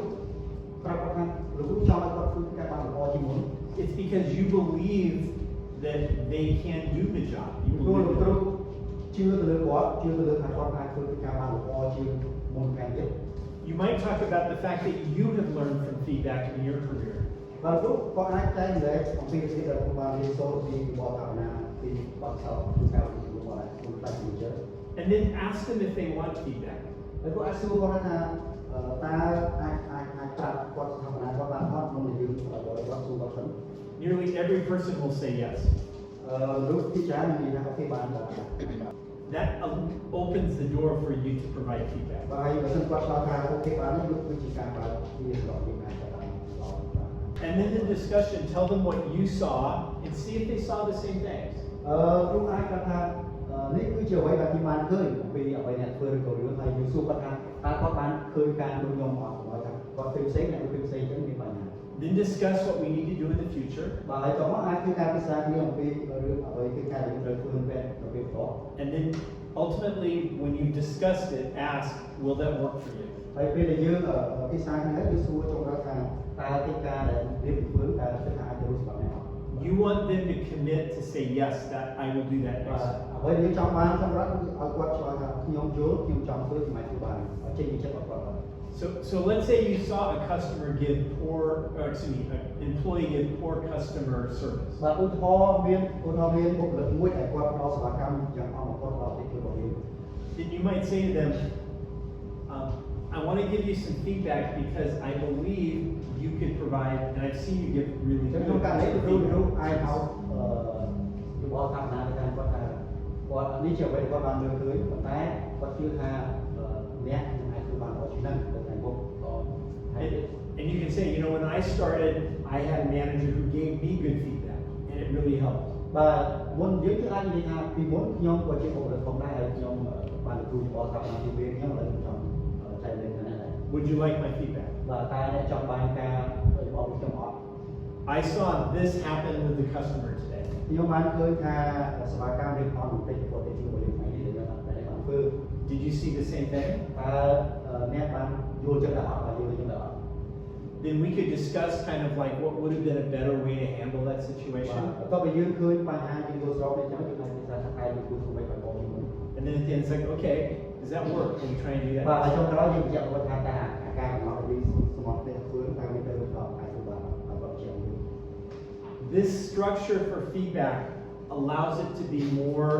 Speaker 2: ប្រាប់ថាលោកគ្រូចង់ឲ្យគាត់ធ្វើការបានល្អជាងមុន
Speaker 1: It's because you believe that they can do the job.
Speaker 2: ពី
Speaker 1: You
Speaker 2: ព្រោះលោក
Speaker 1: believe
Speaker 2: គ្រូ
Speaker 1: that.
Speaker 2: ជឿទៅលើគាត់ជឿទៅលើថាគាត់អាចធ្វើការបានល្អជាងមុនកាន់ទៀត
Speaker 1: You might talk about the fact that you have learned from feedback in your career.
Speaker 2: បាទលោកគាត់អាចតែនិយាយអំពីสิ่ងដែលគាត់បានរៀនសូត្រពីរបស់ស្ថាបនាពីបទពិសោធន៍ពីការវិនិយោគរបស់ខ្លួនតែជា
Speaker 1: And then ask them if they want feedback.
Speaker 2: ហើយគាត់អាចសួរគាត់ថាតើអាចប្រាប់គាត់ស្ថាបនាគាត់បានអត់មុននឹងយើងគាត់សួរគាត់សិន
Speaker 1: Nearly every person will say yes.
Speaker 2: លោកទីច្រើននិយាយថាអូខេបានបាទ
Speaker 1: That opens the door for you to provide feedback.
Speaker 2: បាទហើយបើសិនគាត់ឆ្លើយថាអូខេបាននោះគឺជាការបើកវាស្របពីការចាត់បាន
Speaker 1: And then the discussion, tell them what you saw and see if they saw the same things.
Speaker 2: គ្រូអាចគាត់ថានេះគឺជាអ្វីដែលខ្ញុំបានឃើញពីអ្វីអ្នកធ្វើឬក៏រឿងហើយយើងសួរគាត់ថាតើគាត់បានឃើញការដូចខ្ញុំអត់គាត់ថាគាត់ធ្វើផ្សេងអ្នកធ្វើផ្សេងចឹងមានបញ្ហា
Speaker 1: Then discuss what we need to do in the future.
Speaker 2: បាទហើយតោះមកអាចធ្វើការពិសាគ្នាអំពីរឿងអ្វីគឺការដែលត្រូវធ្វើពេលទៅពេលបន្ត
Speaker 1: And then ultimately, when you've discussed it, ask, will that work for you?
Speaker 2: ហើយពេលដែលយើងពិសាគ្នាយើងសួរចុងក្រោយថាតើកិច្ចការដែលរៀបធ្វើតើគឺអាចទៅសម្រាប់អ្នកអត់
Speaker 1: You want them to commit to say, yes, that I will do that
Speaker 2: បាទ
Speaker 1: next time.
Speaker 2: អ្វីដែលយើងចង់បានសម្រាប់គឺឲ្យគាត់ឆ្លើយថាខ្ញុំយល់ខ្ញុំចង់ធ្វើមិនធ្វើបានចេញពីចិត្តរបស់គាត់
Speaker 1: So let's say you saw a customer give poor, an employee give poor customer service.
Speaker 2: បាទឧទាហរណ៍មានបុគ្គលិកមួយដែលគាត់ផ្ដល់សេវាកម្មយ៉ាងអស់បំផុតដល់ទីខ្លួនរបស់យើង
Speaker 1: Then you might say to them, I want to give you some feedback because I believe you could provide, and I've seen you give really
Speaker 2: ចឹង
Speaker 1: good
Speaker 2: ក្នុងករណីទៅគ្រូ
Speaker 1: feedback.
Speaker 2: អាចហៅយោបល់តាមណាទៅតាមគាត់ថាគាត់នេះជាអ្វីដែលគាត់បានមើលឃើញប៉ុន្តែគាត់ជឿថាអ្នកនឹងអាចធ្វើបានល្អជាងនេះទៅតាមមុខហើយ
Speaker 1: And you can say, you know, when I started, I had a manager who gave me good feedback, and it really helped.
Speaker 2: បាទមុនយើងគឺអាចនិយាយថាពីមុនខ្ញុំក៏ជាបុគ្គលិកផងដែរហើយខ្ញុំបានគ្រូយោបល់តាមណាពីពេលខ្ញុំឥឡូវខ្ញុំចែកលេខហ្នឹងដែរ
Speaker 1: Would you like my feedback?
Speaker 2: បាទតែអ្នកចង់បានការយោបល់ពីខ្ញុំអត់
Speaker 1: I saw this happen with the customer today.
Speaker 2: ខ្ញុំបានឃើញថាសេវាកម្មរៀបចំបន្តិចក៏ទៅជាមួយថ្ងៃនេះដែលយើងបានធ្វើ
Speaker 1: Did you see the same thing?
Speaker 2: តើអ្នកបានយល់ចិត្តដល់អត់បើយល់ចិត្តដល់អត់
Speaker 1: Then we could discuss kind of like what would have been a better way to handle that
Speaker 2: បាទ
Speaker 1: situation.
Speaker 2: បន្ទាប់ពីយើងឃើញបញ្ហាយើងយល់ស្របនេះចឹងយើងអាចពិសាថាឯងគួរធ្វើម៉េចឲ្យបងយើង
Speaker 1: And then at the end it's like, okay, does that work? Can we try and do
Speaker 2: បាទ
Speaker 1: that?
Speaker 2: ហើយចុងក្រោយយើងបញ្ជាក់គាត់ថាតើអាការកំណត់យើងសមត្ថភាពធ្វើតើវាទៅដល់អាចធ្វើបានអត់បញ្ជាក់យើង
Speaker 1: This structure for feedback allows it to be more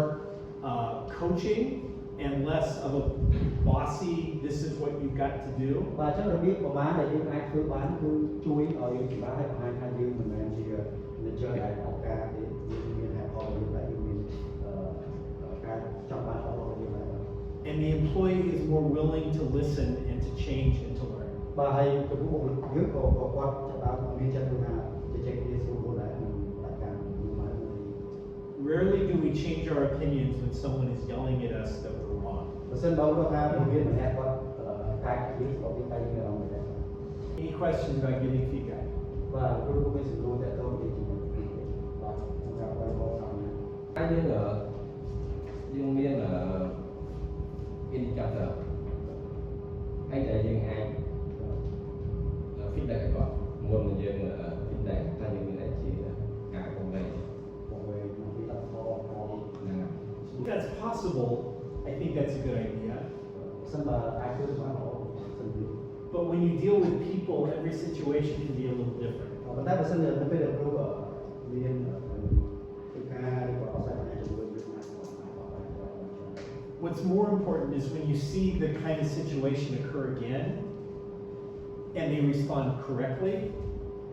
Speaker 1: coaching and less of a bossy, this is what you've got to do.
Speaker 2: បាទអញ្ចឹងរបៀបប្រមាណដែលយើងអាចធ្វើបានគឺជួយឲ្យយើងច្បាស់ហើយបង្ហាញថាយើងមិនមែនជា manager ដែលអត់ការទេយើងមានហេតុផលយើងតែយើងមានការចង់បានរបស់យើងដែរ
Speaker 1: And the employee is more willing to listen and to change and to learn.
Speaker 2: បាទហើយចំពោះបុគ្គលិកយើងក៏គាត់ចាប់បានមានចិត្តថាជជែកគ្នាស្រួលដែរនឹងតែការយល់មក
Speaker 1: Rarely do we change our opinions when someone is yelling at us that we're wrong.
Speaker 2: បើសិនបើគាត់ថាមានម្នាក់គាត់កាយយើងក៏មានតែយើងមានអារម្មណ៍ដែរ
Speaker 1: Any questions about giving feedback?
Speaker 2: បាទគ្រូមានសំណួរតែទៅជាមួយបាទសម្រាប់ឲ្យបងតាម
Speaker 7: ហើយយើងមានindicator ហើយដែលយើងអាច feedback ឲ្យគាត់មុននឹងយើង feedback ថាយើងមានអាចជាការកុំលែង
Speaker 2: បងវិញពីដល់ផង
Speaker 7: ហ្នឹង
Speaker 1: If that's possible, I think that's a good idea.
Speaker 2: សិនបើអាចធ្វើបានល្អសិន
Speaker 1: But when you deal with people, every situation can be a little different.
Speaker 2: ប៉ុន្តែបើសិនជានៅពេលដែលគ្រូមានធ្វើការឬក៏អសកម្មជាមួយយើងណា
Speaker 1: What's more important is when you see the kind of situation occur again and they respond correctly,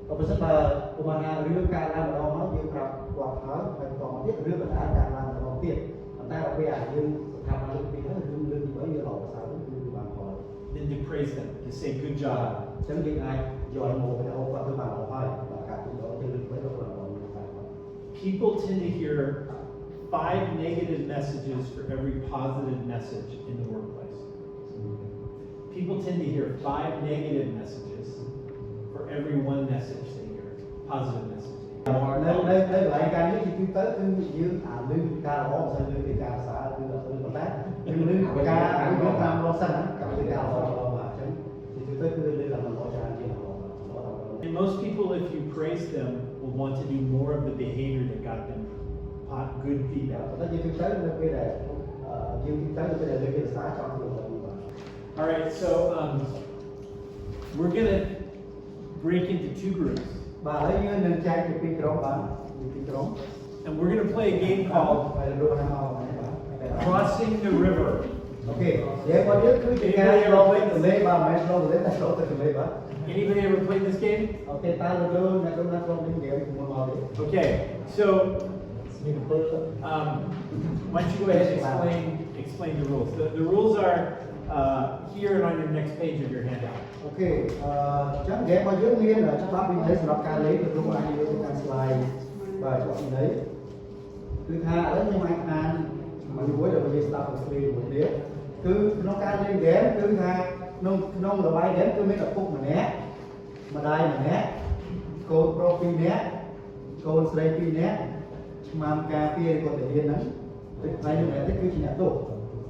Speaker 2: ក៏បើសិនបើឧបមារឿងការឡើងម្ដងមកយើងប្រាប់គាត់ហើយហើយបន្តមកទៀតរឿងបណ្ដាលការឡើងម្ដងទៀតប៉ុន្តែដល់ពេលយើងស្ថាប័នលើកទី1រឿងលើកទី3យើងរកប្រសើរគឺបានផល
Speaker 1: then to praise them, to say good job.
Speaker 2: អញ្ចឹងយើងអាចយកមកទៅអូគាត់ធ្វើបានល្អហើយបាទការទីដល់ទៅលើកទី3ក៏បានល្អ
Speaker 1: People tend to hear 5 negative messages for every positive message in the workplace. People tend to hear 5 negative messages for every 1 message they hear, positive message.
Speaker 2: នៅកន្លែងការនេះទីទៅគឺយើងអាលឺការល្អមិនសូវលឺការសារគឺអត់លឺប៉ុន្តែយើងលឺការយើងតាមរកសិនកម្មវិធីការល្អបាទអញ្ចឹងទីទៅគឺលឺតាមល្អច្រើនជាងល្អ
Speaker 1: And most people, if you praise them, will want to do more of the behavior that got them good feedback.
Speaker 2: ប៉ុន្តែយើងទៅនៅពេលដែលយើងទៅនៅពេលដែលលើកភាសាចង់ធ្វើទៅបាទ
Speaker 1: All right, so we're going to break into 2 groups.
Speaker 2: បាទហើយយើងនឹងចែកជាពីរក្រុមបាទពីរក្រុម
Speaker 1: And we're going to play a game called
Speaker 2: ហើយរកតាមមកបាទ
Speaker 1: Crossing the River.
Speaker 2: អូខេយើងគាត់យើងគឺជាការឆ្លងទៅទន្លេបាទមិនឆ្លងទន្លេតែឆ្លងទៅទន្លេបាទ
Speaker 1: Anybody ever played this game?
Speaker 2: អូខេតើលោកអ្នកក្រុមណាឆ្លងនេះហ្គេមមុនមកទេ
Speaker 1: Okay, so why don't you go ahead and explain the rules. The rules are here and on your next page of your handout.
Speaker 2: អូខេអញ្ចឹងហ្គេមរបស់យើងមានច្បាប់វិន័យសម្រាប់ការលេងទៅក្នុងអាចយកទៅកាន់ slide បាទច្បាប់វិន័យគឺថាឥឡូវខ្ញុំអាចអានមួយដើម្បីយើងស្ដាប់ទៅគ្នាមួយទៀតគឺក្នុងការលេងហ្គេមគឺថាក្នុងរបាយហ្គេមគឺមានឪពុកម្នាក់ម្ដាយម្នាក់កូនប្រុស2នាក់កូនស្រី2នាក់ឆ្មាំការពារឬក៏ទាហានហ្នឹងទឹកផ្នែកនេះគឺជាអ្នកទោស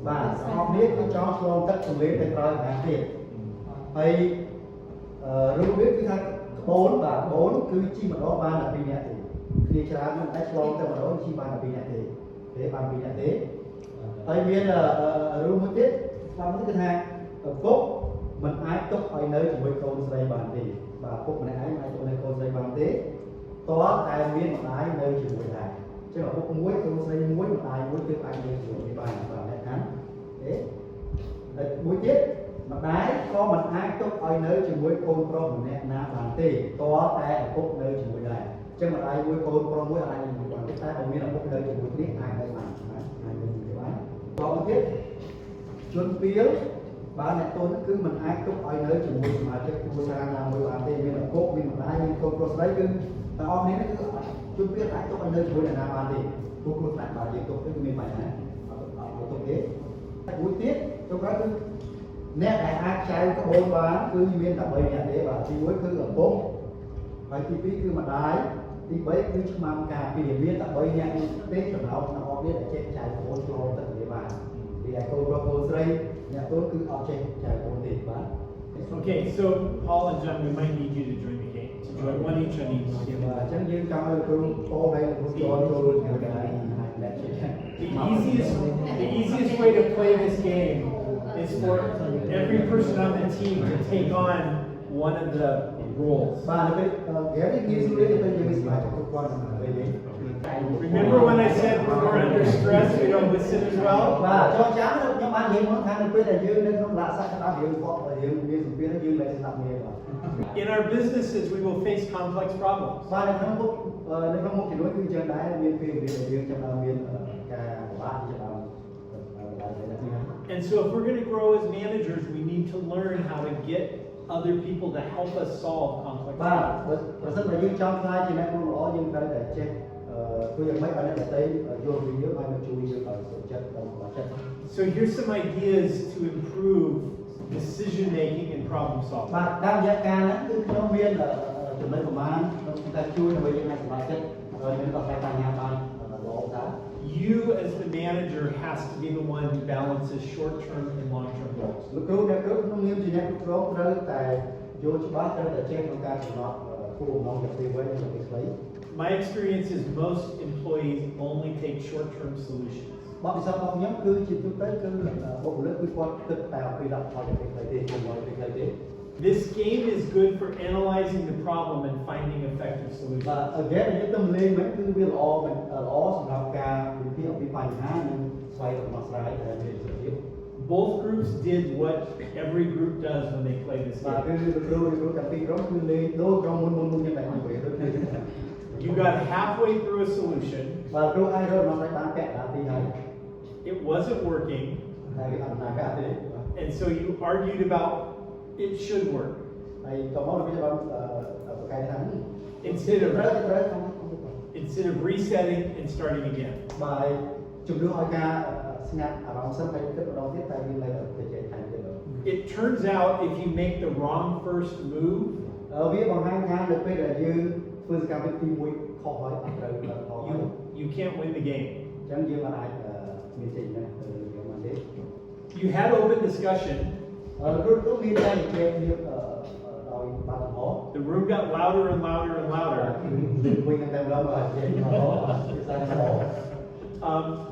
Speaker 2: បាទអស់នេះគឺចង់ឆ្លងទឹកទន្លេទៅក្រោយម្ខាងទៀតហើយរូបវាគឺថាក្បូនបាទក្បូនគឺជិះម្ដងបានតែ2នាក់ទេគ្នាច្រើនមិនអាចឆ្លងទៅម្ដងជិះបានតែ2នាក់ទេបាន2នាក់ទេហើយមានរូបមួយទៀតស្ដាប់នេះគឺថាឪពុកមិនអាចទុកឲ្យនៅជាមួយកូនស្រីបានទេបាទឪពុកម្នាក់ឯងអាចទុកនៅកូនស្រីបានទេតើតែមានម្ដាយនៅជាមួយដែរចឹងឪពុកមួយកូនស្រីមួយម្ដាយមួយគឺអាចនៅជាមួយបានបាទអ្នកខាងទេហើយមួយទៀតម្ដាយក៏មិនអាចទុកឲ្យនៅជាមួយកូនប្រុសម្នាក់ណាបានទេតើតែឪពុកនៅជាមួយដែរចឹងម្ដាយមួយកូនប្រុសមួយអាចនៅជាមួយបានទេតែបើមានឪពុកនៅជាមួយគ្នាអាចនៅបានអាចនៅជាមួយបានតទៅទៀតជនពីលបានអ្នកទោសគឺមិនអាចទុកឲ្យនៅជាមួយសមាជិកគ្រួសារណាមួយបានទេមានឪពុកមានម្ដាយមានកូនប្រុសស្រីគឺទាំងអស់គ្នាគឺជនពីលអាចទុកឲ្យនៅជាមួយអ្នកណាបានទេព្រោះគ្រោះថ្នាក់បាទយើងទុកគឺមានបញ្ហាអត់ទុកទេមួយទៀតចុងក្រោយគឺអ្នកដែលអាចចែកក្បូនបានគឺមានតែ3នាក់ទេបាទទី1គឺឪពុក ហើយទី2គឺម្ដាយទី3គឺឆ្មាំការពីមានតែ3នាក់ទេចំណោមទាំងអស់គ្នាដែលចេះចែកកូនចូលទៅនិយាយបានពីឯកូនប្រុសកូនស្រីអ្នកកូនគឺអត់ចេះចែកកូនទេបាទ
Speaker 1: Okay, so Paul and John, we might need you to join the game. To join one each on each.
Speaker 2: អញ្ចឹងយើងចង់ឲ្យគ្រូប៉ូហើយគ្រូចូលជាមួយគ្នាអ្នកចេះ
Speaker 1: The easiest way to play this game is for every person on the team to take on one of the roles.
Speaker 2: បាទនៅពេលគេនិយាយស្រួលទេពេលយើងមានសមាជិកគ្រប់គ្រាន់ពេលនេះ
Speaker 1: Remember when I said when we're under stress, we don't listen as well?
Speaker 2: បាទចូលចាំខ្ញុំបាននិយាយមកថានៅពេលដែលយើងនៅក្នុងលក្ខណៈក្តៅយើងគាត់យើងមានសម្ពាធយើងលែងស្ដាប់គ្នាបាទ
Speaker 1: In our businesses, we will face complex problems.
Speaker 2: បាទនៅក្នុងមុខជំនួយគឺអញ្ចឹងដែរមានពេលវេលាដែលយើងចាប់បានមានការពិបាកចាប់បាន
Speaker 1: And so if we're going to grow as managers, we need to learn how to get other people to help us solve complex
Speaker 2: បាទ
Speaker 1: problems.
Speaker 2: បើសិនបើយើងចង់ខ្លាចជាអ្នកគ្រូល្អយើងត្រូវតែចេះធ្វើយ៉ាងម៉េចឲ្យអ្នកដទៃយល់ពីយើងហើយមកជួយយើងឲ្យសុខចិត្តដល់សុខចិត្ត
Speaker 1: So here's some ideas to improve decision making and problem
Speaker 2: បា
Speaker 1: solving.
Speaker 2: ទតាមរយៈការហ្នឹងគឺខ្ញុំមានចំណុចប្រមាណក្នុងការជួយដើម្បីយើងអាចសម្រេចចិត្តហើយមានដោះស្រាយបញ្ហាបានល្អដែរ
Speaker 1: You as the manager has to be the one who balances short-term and long-term goals.
Speaker 2: លោកគ្រូអ្នកគ្រូក្នុងនាមជាអ្នកគ្រប់គ្រងត្រូវតែយល់ច្បាស់ត្រូវតែចេះក្នុងការកំណត់គោលបំណងជាពេលវែងនិងពេលខ្លី
Speaker 1: My experience is most employees only take short-term solutions.
Speaker 2: បទពិសោធន៍របស់ខ្ញុំគឺជាទូទៅគឺបុគ្គលិកគឺគាត់គិតតែអំពីលទ្ធផលជាពេលខ្លីទេខ្ញុំមកពេលខ្លីទេ
Speaker 1: This game is good for analyzing the problem and finding effective
Speaker 2: បាទ
Speaker 1: solutions.
Speaker 2: again យើងទៅលេងមិនគឺវាល្អសម្រាប់ការវិភាគអំពីបញ្ហានិងស្វែងរកដំណោះស្រាយដែលមានប្រសិទ្ធភាព
Speaker 1: Both groups did what every group does when they play this
Speaker 2: បាទ
Speaker 1: game.
Speaker 2: គឺលោកគ្រូទាំងពីរក្រុមគឺលេងដូចក្រុមមុនខ្ញុំតែនិយាយដូចគ្នា
Speaker 1: You got halfway through a solution,
Speaker 2: បាទគ្រូអាចរកដំណោះស្រាយបានពាក់កណ្ដាលទីហើយ
Speaker 1: it wasn't working,
Speaker 2: តែវាអត់ដំណើរការទេ
Speaker 1: and so you argued about it should work.
Speaker 2: ហើយក៏មកវាបានប្រកែកថា
Speaker 1: Instead of
Speaker 2: ត្រូវ
Speaker 1: instead of resetting and starting again.
Speaker 2: បាទជំនួសឲ្យការស្ងាត់អារម្មណ៍សិនតែគិតម្ដងទៀតតែវាលែងទៅជែកថែមទៀត
Speaker 1: It turns out if you make the wrong first move,
Speaker 2: វាបង្ហាញថានៅពេលដែលយើងធ្វើសកម្មភាពទី1ខុសហើយអត់ត្រូវខុសហើយ
Speaker 1: you can't win the game.
Speaker 2: អញ្ចឹងយើងអាចមានជ័យណាស់ទៅយើងមកទេ
Speaker 1: You had open discussion.
Speaker 2: គ្រូមានតែនិយាយគ្នាដោយបាត់ដំណោ
Speaker 1: The room got louder and louder and louder.
Speaker 2: វិញតែម្ដងបាទនិយាយមកសាស្ត្រ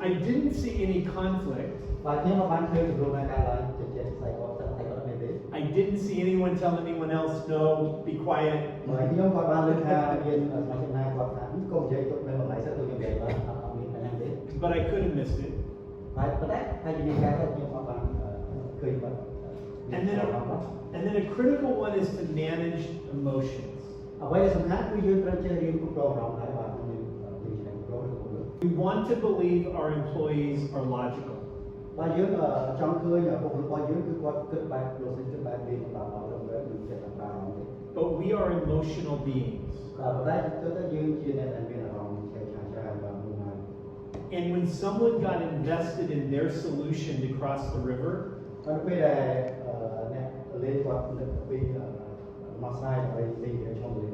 Speaker 1: I didn't see any conflict.
Speaker 2: បាទខ្ញុំមកបានឃើញជំរុំនៃការឡើងជជែកស្អីគាត់តែគាត់អត់មានទេ
Speaker 1: I didn't see anyone tell anyone else, no, be quiet.
Speaker 2: ហើយខ្ញុំគាត់បានលើកថាមានសមាជិកណាគាត់ថាកុំនិយាយទុកនៅបន្លែសិនទៅខ្ញុំនិយាយបានអត់មានបញ្ហាទេ
Speaker 1: But I could have missed it.
Speaker 2: ហើយប៉ុន្តែហើយជាការទៅខ្ញុំអត់បានឃើញបាត់
Speaker 1: And then a critical one is to manage emotions.
Speaker 2: អ្វីដែលសំខាន់គឺយើងត្រូវចេះរៀនគ្រប់គ្រងអារម្មណ៍ដែរបាទយើងជាគ្រប់គ្រង
Speaker 1: We want to believe our employees are logical.
Speaker 2: បាទយើងចង់ឃើញបុគ្គលិករបស់យើងគឺគាត់គិតបែបលោកសិនគិតបែបមានតាមដល់ត្រឹមត្រូវនិងចិត្តតាមអារម្មណ៍ទេ
Speaker 1: But we are emotional beings.
Speaker 2: ប៉ុន្តែទៅយើងជាអ្នកដែលមានអារម្មណ៍ឆេះឆាច្រើនបាទមួយហើយ
Speaker 1: And when someone got invested in their solution to cross the river,
Speaker 2: ដល់ពេលដែលអ្នកលេងគាត់នឹកពីមកស្រាយដើម្បីលេងឆ្លងលេង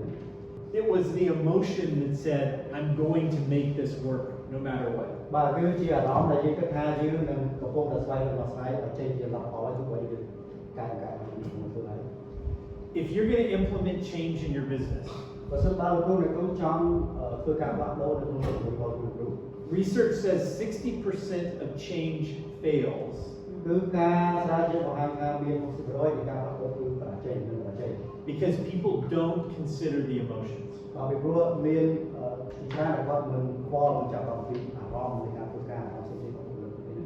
Speaker 1: it was the emotion that said, I'm going to make this work no matter what.
Speaker 2: បាទគឺជាអារម្មណ៍ដែលយើងគិតថាយើងនឹងកំពុងតែស្វែងរកមកស្រាយឲ្យចេញជាលទ្ធផលទោះបីយើងការធ្វើហើយ
Speaker 1: If you're going to implement change in your business,
Speaker 2: បើសិនបើលោកគ្រូអ្នកគ្រូចង់ធ្វើការផ្លាស់ប្ដូរនៅក្នុងវិស័យរបស់លោកគ្រូ
Speaker 1: research says 60% of change fails
Speaker 2: គឺការស្រាវជ្រាវបង្ហាញថាមាន 60% នៃការផ្លាស់ប្ដូរគឺបរាជ័យនិងបរាជ័យ
Speaker 1: because people don't consider the emotions.
Speaker 2: ពីព្រោះមានច្រើនដែលគាត់មិនខ្វល់មិនចាប់អំពីអារម្មណ៍នៃការធ្វើការរបស់ផ្សេងៗរបស់លោកគ្រូ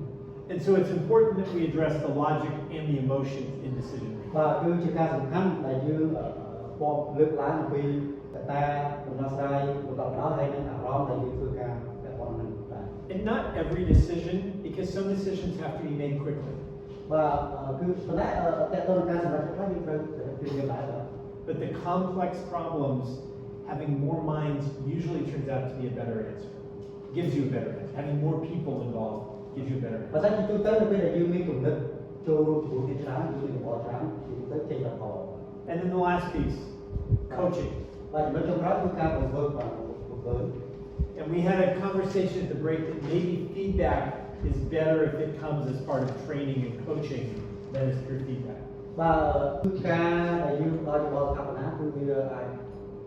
Speaker 1: And so it's important that we address the logic and the emotions in decision making.
Speaker 2: បាទគឺជាការសំខាន់ដែលយើងពំលើកឡើងអំពីកត្តាដំណោះស្រាយប្រកបដោយហើយនឹងអារម្មណ៍ដែលយើងធ្វើការពាក់ព័ន្ធនឹងដែរ
Speaker 1: And not every decision, because some decisions have to be made quickly.
Speaker 2: បាទគឺប៉ុន្តែតើតើការសម្រេចខ្លះយើងត្រូវព្យាយាមដែរបាទ
Speaker 1: But the complex problems, having more minds usually turns out to be a better answer. Gives you a better answer. Having more people involved gives you a better
Speaker 2: បើ
Speaker 1: answer.
Speaker 2: តែជាទូទៅនៅពេលដែលយើងមានគំនិតចូលរួមជាមួយគ្នាច្រើនយើងមានរបបច្រើនជាទូទៅចេញលទ្ធផល
Speaker 1: And then the last piece, coaching.
Speaker 2: vàចំណុចចុងក្រោយគឺការបង្កើនបាទបង្កើន
Speaker 1: And we had a conversation at the break that maybe feedback is better if it comes as part of training and coaching than as pure feedback.
Speaker 2: បាទគឺការដែលយើងផ្ដល់យោបល់ថាបណាគឺវាអាច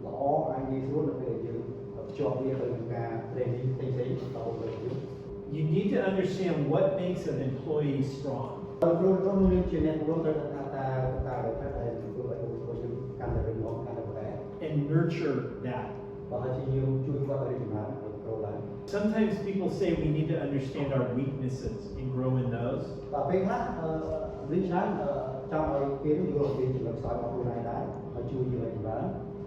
Speaker 2: ល្អអាចងាយស្រួលនៅពេលដែលយើងភ្ជាប់វាទៅនឹងការ training ផ្សេងៗទៅយើង
Speaker 1: You need to understand what makes an employee strong.
Speaker 2: ព្រោះយើងជាអ្នករួមត្រូវថាតើដែលធ្វើឲ្យយើងកាន់តែរឹងមាំកាន់តែប្រែ
Speaker 1: And nurture that.
Speaker 2: បើហើយជាយើងជួយគាត់ឲ្យរីកចម្រើនឲ្យក្រឡើង
Speaker 1: Sometimes people say we need to understand our weaknesses and grow in those.
Speaker 2: បាទពេលខ្លះវិញច្រើនចង់ឲ្យគេយល់ពីចំណុចខ្សោយរបស់ខ្លួនឯងដែរហើយជួយយើងឲ្យចម្រើន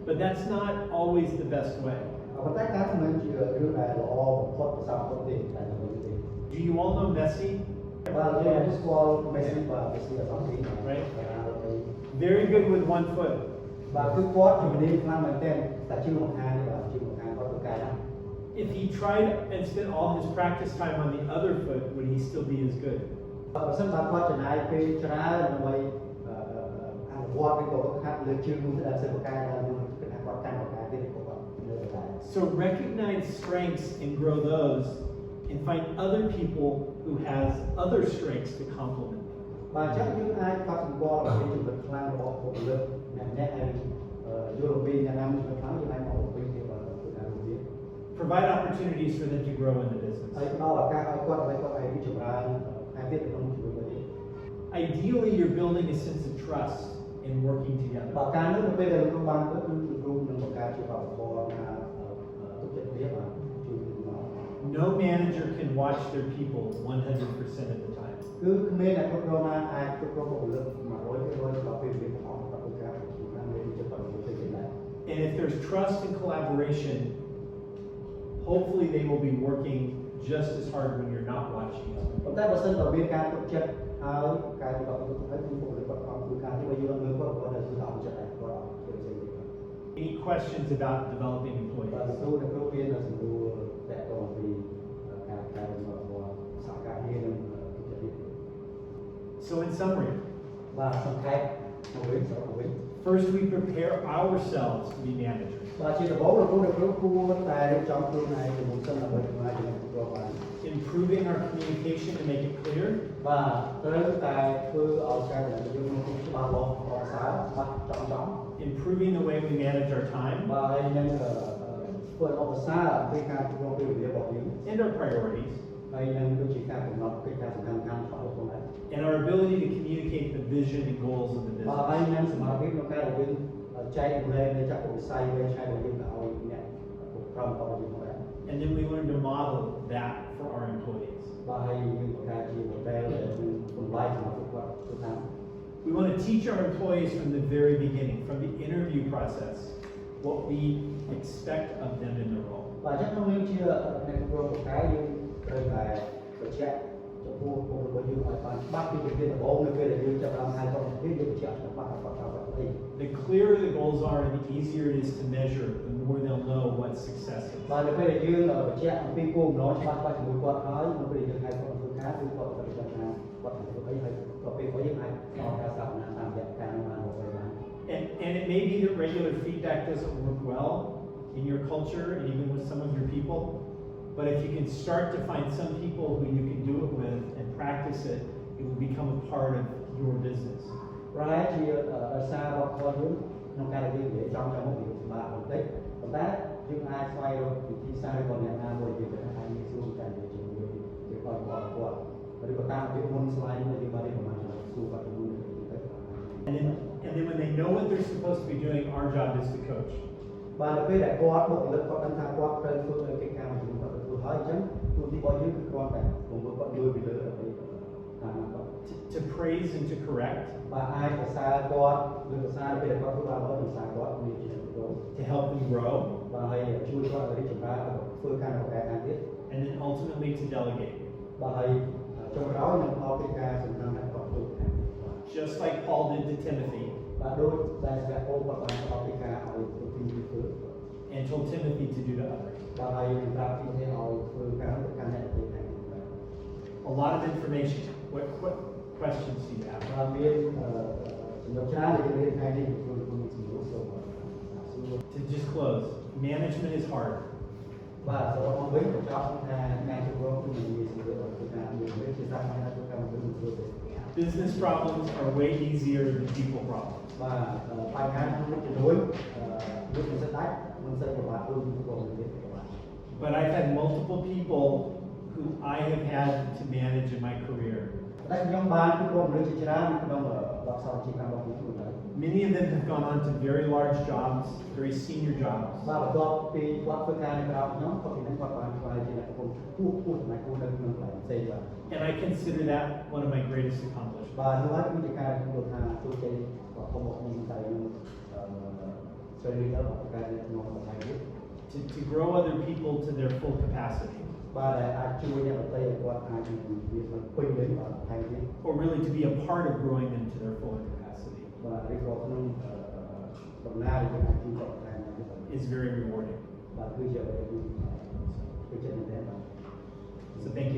Speaker 1: But that's not always the best way.
Speaker 2: ប៉ុន្តែការមិនជារឿងដែលល្អបំផុតប្រសើរបំផុតទេតែមិនទេ
Speaker 1: Do you all know Messi?
Speaker 2: បាទយើងស្គាល់ Messi បាទ Messi អត់ទេ
Speaker 1: Right? Very good with one foot.
Speaker 2: បាទគឺគាត់ជំនាញខ្លាំងមែនទែនតែជឿមកខាងនេះបាទជឿមកខាងគាត់ទៅកែណា
Speaker 1: If he tried and spent all his practice time on the other foot, would he still be as good?
Speaker 2: បើសិនបើគាត់ចំណាយពេលច្រើនដើម្បីអនុវត្តពីគាត់ខាត់លើជើងមួយទៅដល់សិល្បៈដែរគឺថាគាត់កាន់បកាទៀតគាត់លើបកា
Speaker 1: So recognize strengths and grow those, and find other people who has other strengths to complement.
Speaker 2: បាទអញ្ចឹងយើងអាចកត់សម្គាល់ពីចំណុចខ្លាំងរបស់បុគ្គលិកអ្នកហើយយល់ពីអ្នកណាមានចំណុចខ្លាំងយើងអាចមកវិញទៅបាទធ្វើការរួមគ្នា
Speaker 1: Provide opportunities for them to grow in the business.
Speaker 2: ហើយផ្ដល់ឱកាសឲ្យគាត់ដើម្បីគាត់ឲ្យរីកចម្រើនការទៀតក្នុងជីវិតរបស់យើង
Speaker 1: Ideally, you're building a sense of trust in working
Speaker 2: បើ
Speaker 1: together.
Speaker 2: ការនោះទៅពេលដែលលោកបានទៅគឺគ្រូនឹងបង្កើតជាបរិបទថាទុកចិត្តគ្នាបាទជួយគ្នាមក
Speaker 1: No manager can watch their people 100% of the time.
Speaker 2: គឺគ្មានអ្នកគ្រប់គ្រងណាអាចគ្រប់គ្រងបុគ្គលិក 100% ដល់ពេលវាបង្អស់គាត់ធ្វើការជួយគ្នាមានចិត្តបរិបទទៅទៀតដែរ
Speaker 1: And if there's trust and collaboration, hopefully they will be working just as hard when you're not watching them.
Speaker 2: ប៉ុន្តែបើសិនបើមានការទុកចិត្តហើយការទុកចិត្តទៅគឺបុគ្គលិកគាត់ធ្វើការទីយើងមើលគាត់គាត់ទៅតាមចិត្តដែរគាត់ធ្វើផ្សេងទៀត
Speaker 1: Any questions about developing
Speaker 2: បាទ
Speaker 1: employees?
Speaker 2: គ្រូអ្នកគ្រូមានសំណួរតកតងពីការកែរបស់សហការងារនិងទុកចិត្តទៀត
Speaker 1: So in summary,
Speaker 2: បាទសង្ខេបទៅវិញសរុបទៅវិញ
Speaker 1: first we prepare ourselves to be managers.
Speaker 2: បាទជាដំបូងលោកគ្រូអ្នកគ្រូគួរតែរៀបចំខ្លួនឯងជាមុនសិនដើម្បីធ្វើឲ្យយើងគ្រប់គ្រងបាន
Speaker 1: Improving our communication to make it clear.
Speaker 2: បាទត្រូវតែធ្វើឲ្យការដែលយើងមានច្បាស់លាស់ប្រសើរបាត់ចំចំ
Speaker 1: Improving the way we manage our time
Speaker 2: បាទហើយនឹងធ្វើឲ្យប្រសើរពីការគ្រប់គ្រងពេលវេលារបស់យើង
Speaker 1: and our priorities,
Speaker 2: ហើយនឹងដូចជាការកំណត់កិច្ចការសំខាន់ៗរបស់ខ្លួនឯង
Speaker 1: and our ability to communicate the vision and goals of the
Speaker 2: បាទ
Speaker 1: business.
Speaker 2: ហើយនឹងសមត្ថភាពក្នុងការដែលយើងចែកម្លែកនៅចាក់វិស័យវែងឆ្ងាយរបស់យើងទៅឲ្យអ្នកក្រុមរបស់យើងផងដែរ
Speaker 1: And then we learn to model that for our employees.
Speaker 2: បាទហើយយើងបង្កើតជា model ដែលមានតម្លៃសម្រាប់ពួកគាត់ធ្វើតាម
Speaker 1: We want to teach our employees from the very beginning, from the interview process, what we expect of them in the role.
Speaker 2: បាទអញ្ចឹងក្នុងនាមជាអ្នកគ្រប់គ្រងប្រកែយើងត្រូវតែបញ្ជាក់ចំពោះពលរបស់យើងឲ្យបានច្បាស់ពីប្រធានដំបូងនៅពេលដែលយើងចាប់ផ្ដើមហៅគាត់មកទៀតយើងបញ្ជាក់ច្បាស់ថាគាត់ត្រូវអី
Speaker 1: The clearer the goals are and the easier it is to measure, the more they'll know what success is.
Speaker 2: បាទនៅពេលដែលយើងបញ្ជាក់អំពីគោលបំណងច្បាស់ៗជាមួយគាត់ហើយនៅពេលដែលយើងហៅគាត់មកធ្វើការគឺគាត់ត្រូវដឹងថាគាត់ត្រូវធ្វើអីហើយក៏ពេលគាត់យើងអាចដល់ការស្ដាប់តាមរយៈការនោះបានរបស់បាន
Speaker 1: And it may be that regular feedback doesn't work well in your culture and even with some of your people. But if you can start to find some people who you can do it with and practice it, it will become a part of your business.
Speaker 2: ប្រហែលជាដោយសាររបស់គាត់យើងក្នុងការដែលយើងនិយាយចំមុខវាពិបាកបន្តិចប៉ុន្តែយើងអាចស្វែងរកវិធីសាស្ត្ររបស់អ្នកណាមួយយើងអាចងាយស្រួលតែនិយាយជាមួយគេគាត់របស់គាត់ឬក៏តាមពីមុនស្លាយដែលយើងបានរៀបប្រហែលសួរគាត់ទៅទៅ
Speaker 1: And then when they know what they're supposed to be doing, our job is to coach.
Speaker 2: បាទនៅពេលដែលគាត់បុគ្គលិកគាត់ដឹងថាគាត់ត្រូវធ្វើកិច្ចការមួយជាមួយគាត់ទៅហើយអញ្ចឹងទូទីរបស់យើងគឺគ្រាន់តែបង្រួបគាត់លើពីលើដើម្បីតាមគាត់
Speaker 1: To praise and to correct,
Speaker 2: បាទអាចប្រសើរគាត់ឬប្រសើរពេលគាត់ធ្វើបានល្អប្រសើរគាត់មានជាទៅ
Speaker 1: to help them grow,
Speaker 2: បាទហើយជួយគាត់ឲ្យរីកចម្រើនធ្វើការនៅការការទៀត
Speaker 1: and then ultimately to delegate.
Speaker 2: បាទហើយចុងក្រោយនឹងផ្ដល់កិច្ចការសំខាន់ដែលគាត់ធ្វើខាង
Speaker 1: Just like Paul did to Timothy
Speaker 2: បាទដូចដែលព្រះអូគាត់បានផ្ដល់កិច្ចការឲ្យទូទីធ្វើ
Speaker 1: and told Timothy to do to others.
Speaker 2: បាទហើយនឹងប្រាប់ទីនេះឲ្យធ្វើការទៅកាន់អ្នកទីខាង
Speaker 1: A lot of information. What questions do you have?
Speaker 2: បាទមានចំណុចច្រើនដែលយើងរៀនថ្ងៃនេះគឺមានសំណួរសូម
Speaker 1: To just close, management is hard.
Speaker 2: បាទសរុបមកវិញបញ្ចប់ថាការជំរុញគឺមានសម្រាប់ធ្វើការមួយវិញជាសាធារណៈធ្វើការមួយធ្វើទេ
Speaker 1: Business problems are way easier than people problems.
Speaker 2: បាទបញ្ហាក្នុងជំនួយវាមិនស្ដាច់មិនស្ដាច់ប្រវត្តិដូចពីបងនិយាយទៅបាទ
Speaker 1: But I've had multiple people who I have had to manage in my career.
Speaker 2: តែខ្ញុំបានជួបមនុស្សជាច្រើនក្នុងបទសោតជាការរបស់ខ្ញុំដែរ
Speaker 1: Many of them have gone on to very large jobs, very senior jobs.
Speaker 2: បាទបន្ទាប់ពីគាត់ធ្វើការនៅក្រៅខ្ញុំគាត់ពីនឹងគាត់បានខ្លាយជាអ្នកកំពុងពោះសម្រាប់គូនៅក្នុងកន្លែងផ្សេងបាទ
Speaker 1: And I consider that one of my greatest accomplishments.
Speaker 2: បាទនោះហើយគឺជាការទទួលថាទូជ័យរបស់ខ្ញុំមកខ្ញុំតែស្រីទៅការក្នុងបន្ថែមទៀត
Speaker 1: To grow other people to their full capacity.
Speaker 2: បាទដែលអាចជួយអ្នកដទៃឲ្យគាត់អាចមានពេញលេញបាទបន្ថែមទៀត
Speaker 1: Or really to be a part of growing them to their full capacity
Speaker 2: បាទឬក៏ក្នុងដំណើរដែលអាចជួយគាត់បន្ថែមទៀត
Speaker 1: is very rewarding.
Speaker 2: បាទគឺជាអ្វីដែលខ្ញុំពេញចិត្តមែនទែនបាទ
Speaker 1: So thank you.